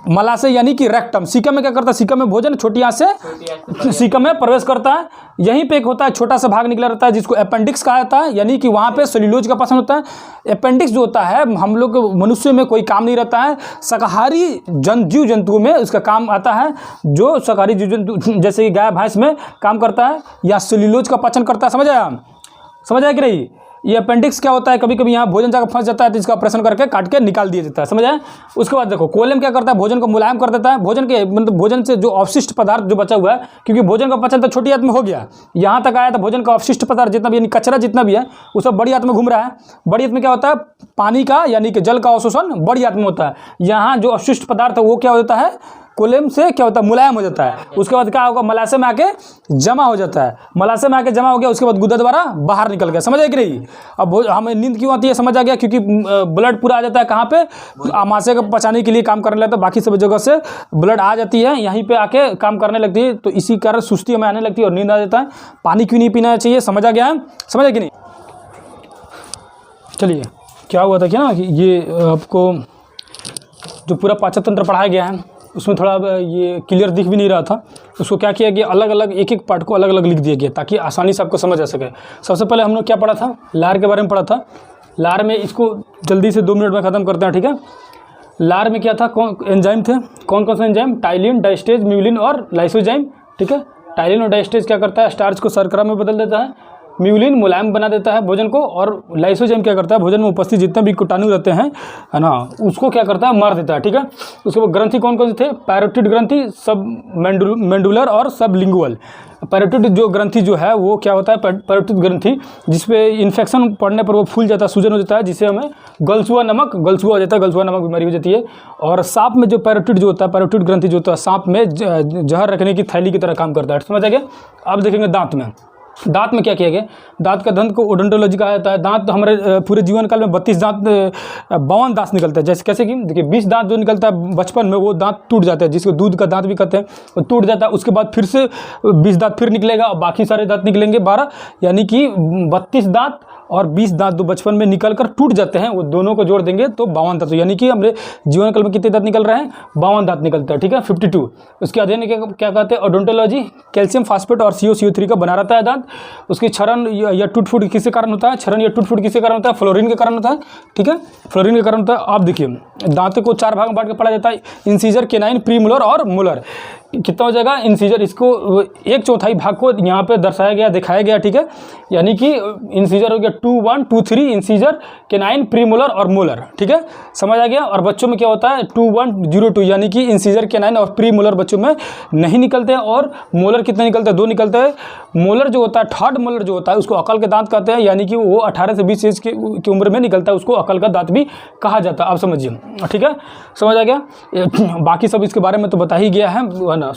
मलाशय यानी कि रेक्टम। सीकम में क्या करता है? सीकम में भोजन छोटी आंत से सीकम में प्रवेश करता है। यहीं पे एक होता है छोटा सा भाग निकला रहता है, जिसको अपेंडिक्स कहा जाता है, यानी कि वहाँ पे सेल्यूलोज का पाचन होता है। अपेंडिक्स जो होता है हम लोग मनुष्य में कोई काम नहीं रहता है, शाकाहारी जीव जंतुओं में इसका काम आता है। जो शाकाहारी जीव जंतु जैसे कि गाय भैंस में काम करता है, या सेल्यूलोज का पाचन करता है। समझ आया कि नहीं? ये अपेंडिक्स क्या होता है? कभी कभी यहाँ भोजन जाकर फंस जाता है तो इसका ऑपरेशन करके काट के निकाल दिया जाता है। समझ आया? उसके बाद देखो कोलेम क्या करता है? भोजन को मुलायम कर देता है। भोजन से जो अवशिष्ट पदार्थ जो बचा हुआ है, क्योंकि भोजन का पाचन तो छोटी आंत में हो गया, यहाँ तक आया तो भोजन का अवशिष्ट पदार्थ जितना भी यानी कचरा जितना भी है वो सब बड़ी आंत में घूम रहा है। बड़ी आंत में क्या होता है? पानी का यानी कि जल का अवशोषण बड़ी आंत में होता है। यहाँ जो अवशिष्ट पदार्थ है वो क्या होता है? कोलेम से क्या होता है? मुलायम हो जाता है। उसके बाद क्या होगा? मलाशय में आके जमा हो जाता है। मलाशय में आके जमा हो गया, उसके बाद गुदा द्वारा बाहर निकल गया। समझ आया कि नहीं? अब हमें नींद क्यों आती है? समझ आ गया, क्योंकि ब्लड पूरा आ जाता है कहाँ पे? आमाशय को पचाने के लिए काम करने लगता है, बाकी सब जगह से ब्लड आ जाती है, यहीं पर आके काम करने लगती है, तो इसी कारण सुस्ती हमें आने लगती है और नींद आ जाता है। पानी क्यों नहीं पीना चाहिए? समझ आ गया है? समझ आया कि नहीं? चलिए, क्या हुआ था क्या ना कि ये आपको जो पूरा पाचन तंत्र पढ़ाया गया है उसमें थोड़ा ये क्लियर दिख भी नहीं रहा था। उसको क्या किया गया? अलग अलग एक पार्ट को अलग अलग लिख दिया गया ताकि आसानी से आपको समझ आ सके। सबसे पहले हम लोग क्या पढ़ा था? लार के बारे में पढ़ा था। लार में इसको जल्दी से 2 मिनट में ख़त्म करते हैं, ठीक है? लार में क्या था? कौन एंजाइम थे? कौन कौन से एंजाइम? टाइलिन, डाइस्टेज, म्यूलिन और लाइसोजाइम, ठीक है? टाइलिन और डाइस्टेज क्या करता है? स्टार्च को शर्करा में बदल देता है। म्यूलिन मुलायम बना देता है भोजन को, और लाइसोजाइम क्या करता है? भोजन में उपस्थित जितने भी कीटाणु रहते हैं, है ना, उसको क्या करता है? मार देता है, ठीक है? उसके बाद ग्रंथि कौन कौन से थे? पैरोटिड ग्रंथि, सब मेंडुलर और सब लिंगुअल। पैरोटिड जो ग्रंथि जो है वो क्या होता है? पैरोटिड ग्रंथि जिसपे इन्फेक्शन पड़ने पर वो फूल जाता है, सूजन हो जाता है, जिससे हमें गलसुआ हो जाता है, गलसुआ नमक बीमारी हो जाती है। और सांप में जो पैरोटिड जो होता है, पैरोटिड ग्रंथि जो होता है सांप में जहर रखने की थैली की तरह काम करता है। समझ आ गया? अब देखेंगे दांत में। दांत में क्या किया गया? दांत का दंत को ओडोंटोलॉजी कहा जाता है। दांत हमारे पूरे जीवन काल में 32 दांत 52 दांत निकलते हैं। जैसे कैसे कि देखिए 20 दांत जो निकलता है बचपन में वो दांत टूट जाता है, जिसको दूध का दांत भी कहते हैं, वो टूट जाता है। उसके बाद फिर से 20 दांत फिर निकलेगा और बाकी सारे दांत निकलेंगे 12, यानी कि 32 दांत और 20 दांत जो बचपन में निकल कर टूट जाते हैं, वो दोनों को जोड़ देंगे तो 52 दांत, यानी कि हमारे जीवन काल में कितने दांत निकल रहे हैं? 52 दांत निकलता है, ठीक है? 52। उसके अध्ययन क्या कहते हैं? ओडोंटोलॉजी। कैल्शियम फास्फेट और CO3 का बना रहता है दांत। उसकी क्षरण या टूट फूट किसके कारण होता है? क्षरण या टूट फूट किसके कारण होता है? फ्लोरीन के कारण होता है, ठीक है? फ्लोरीन के कारण होता है। आप देखिए दांत को 4 भाग में बांट के पढ़ा जाता है, इंसीजर, केनाइन, प्रीमोलर और मोलर। कितना हो जाएगा? इंसीजर, इसको 1/4 भाग को यहाँ पे दर्शाया गया, दिखाया गया, ठीक है? यानी कि इंसीजर हो गया 2, 1, 2, 3 इंसीजर, केनाइन, प्रीमोलर और मोलर, ठीक है? समझ आ गया? और बच्चों में क्या होता है? 2, 1, 0, 2, यानी कि इंसीजर, केनाइन और प्रीमोलर बच्चों में नहीं निकलते हैं। और मोलर कितने निकलते हैं? 2 निकलते हैं। मोलर जो होता है, थर्ड मोलर जो होता है, उसको अकल के दांत कहते हैं, यानी कि वो 18 से 20 एज की उम्र में निकलता है, उसको अकल का दांत भी कहा जाता है। आप समझिए, ठीक है? समझ आ गया? बाकी सब इसके बारे में तो बता ही गया है ना।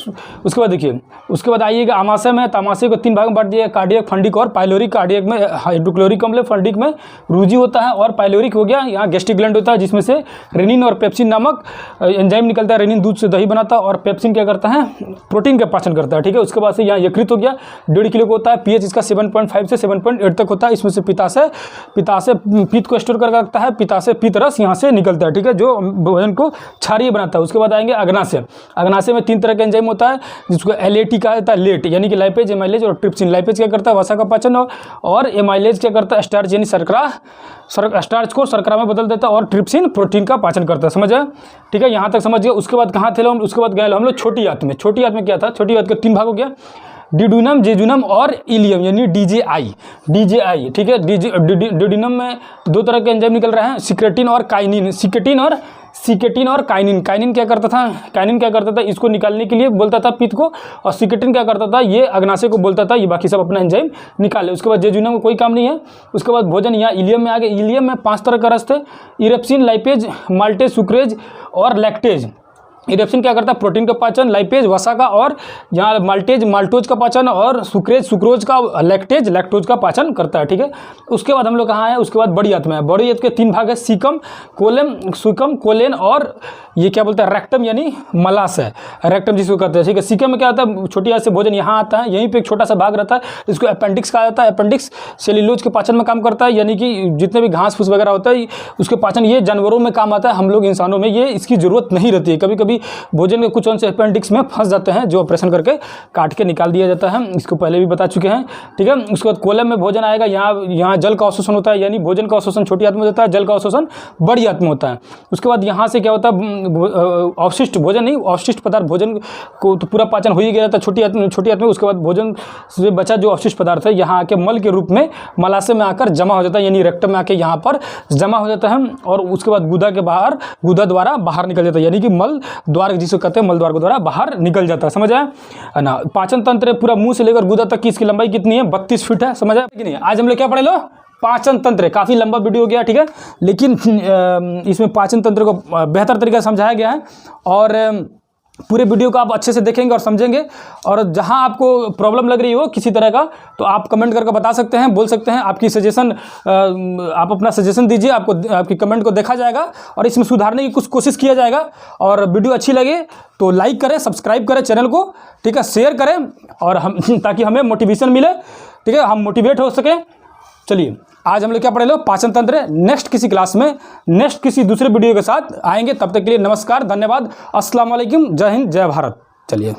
उसके बाद देखिए, उसके बाद आइएगा आमाशय में। तो आमाशय को 3 भाग में बांट दिया, कार्डियक, फंडिक और पाइलोरिक। कार्डियक में हाइड्रोक्लोरिक अम्ल, फंडिक में रुचि होता है, और पाइलोरिक हो गया यहाँ गैस्ट्रिक ग्लैंड होता है, जिसमें से रेनिन और पेप्सिन नामक एंजाइम निकलता है। रेनिन दूध से दही बनाता है, और पेप्सिन क्या करता है, प्रोटीन का पाचन करता है, ठीक है। उसके बाद से यहाँ यकृत हो गया, 1.5 किलो का होता है। पीएच इसका 7.5 से 7.8 तक होता है। इसमें से पित्ताशय पित्त को स्टोर कर रखता है। पित्ताशय पित्त रस यहाँ से निकलता है, ठीक है, जो भोजन को क्षारीय बनाता है। उसके बाद आएंगे अग्नाशय। अग्नाशय में 3 तरह का एंजाइम होता है, जिसको LAT कहा जाता है, लेट यानी कि लाइपेज, एमाइलेज और ट्रिप्सिन। लाइपेज क्या करता है, वसा का पाचन, और एमाइलेज क्या करता है, स्टार्च यानी शर्करा, स्टार्च को शर्करा में बदल देता है, और ट्रिप्सिन प्रोटीन का पाचन करता है। समझ आया, ठीक है, यहाँ तक समझ गए। उसके बाद कहाँ थे हम, उसके बाद गए हम लोग छोटी आंत में। छोटी आंत में क्या था, छोटी आंत का 3 भाग हो गया, डिड्यूनम, जेजुनम और इलियम यानी DJI, ठीक है। डिड्यूनम में 2 तरह के एंजाइम निकल रहे हैं, सिक्रेटिन और काइनिन। सिकेटिन और काइनिन। काइनिन क्या करता था, इसको निकालने के लिए बोलता था पित्त को, और सिकेटिन क्या करता था, ये अग्नाशय को बोलता था, ये बाकी सब अपना एंजाइम निकाले। उसके बाद जेजुनम को कोई काम नहीं है। उसके बाद भोजन यहाँ इलियम में आ गए। इलियम में 5 तरह का रस थे, इरेप्सिन, लाइपेज, माल्टेज, सुक्रेज और लैक्टेज। इरेप्सिन क्या करता है, प्रोटीन का पाचन, लाइपेज वसा का, और यहाँ माल्टोज का पाचन, और सुक्रोज का, लैक्टोज का पाचन करता है, ठीक है। उसके बाद हम लोग कहाँ हैं, उसके बाद बड़ी आंत में है। बड़ी आंत के 3 भाग है, सीकम, कोलेन और ये क्या बोलते हैं, रेक्टम यानी मलाशय, रेक्टम जिसको कहते हैं, ठीक है। सीकम में क्या होता है, छोटी आंत से भोजन यहाँ आता है, यहीं पे एक छोटा सा भाग रहता है, इसको अपेंडिक्स कहा जाता है। अपेंडिक्स सेल्यूलोज के पाचन में काम करता है, यानी कि जितने भी घास फूस वगैरह होता है उसके पाचन, ये जानवरों में काम आता है, हम लोग इंसानों में ये इसकी जरूरत नहीं रहती है। कभी कभी भोजन के कुछ अंश अपेंडिक्स में फंस जाते हैं, जो ऑपरेशन करके काट के निकाल दिया जाता है, इसको पहले भी बता चुके हैं, ठीक है। उसके बाद कोलम में भोजन आएगा, यहाँ जल का अवशोषण होता है, यानी भोजन का अवशोषण छोटी आंत में होता है, जल का अवशोषण बड़ी आंत में होता है। उसके बाद यहाँ से क्या होता है, अवशिष्ट भोजन नहीं, अवशिष्ट पदार्थ, भोजन को तो पूरा पाचन हो ही गया था छोटी आंत में। उसके बाद भोजन से बचा जो अवशिष्ट पदार्थ है, यहाँ आके मल के रूप में मलाशय में आकर जमा हो जाता है, यानी रेक्टम में आके यहाँ पर जमा हो जाता है, और उसके बाद गुदा द्वारा बाहर निकल जाता है, यानी कि मल द्वार जिसको कहते हैं, मल द्वार के द्वारा बाहर निकल जाता है। समझ आया ना। पाचन तंत्र पूरा मुंह से लेकर गुदा तक की इसकी लंबाई कितनी है, 32 फीट है। समझ आया कि नहीं। आज हम लोग क्या पढ़े लो, पाचन तंत्र। काफ़ी लंबा वीडियो हो गया, ठीक है, लेकिन इसमें पाचन तंत्र को बेहतर तरीके से समझाया गया है, और पूरे वीडियो को आप अच्छे से देखेंगे और समझेंगे। और जहां आपको प्रॉब्लम लग रही हो किसी तरह का, तो आप कमेंट करके बता सकते हैं, बोल सकते हैं। आपकी सजेशन, आप अपना सजेशन दीजिए, आपकी कमेंट को देखा जाएगा और इसमें सुधारने की कुछ कोशिश किया जाएगा। और वीडियो अच्छी लगे तो लाइक करें, सब्सक्राइब करें चैनल को, ठीक है, शेयर करें, और हम ताकि हमें मोटिवेशन मिले, ठीक है, हम मोटिवेट हो सकें। चलिए, आज हम लोग क्या पढ़े लो, पाचन तंत्र। नेक्स्ट किसी क्लास में, नेक्स्ट किसी दूसरे वीडियो के साथ आएंगे। तब तक के लिए नमस्कार, धन्यवाद, अस्सलाम वालेकुम, जय हिंद, जय भारत। चलिए।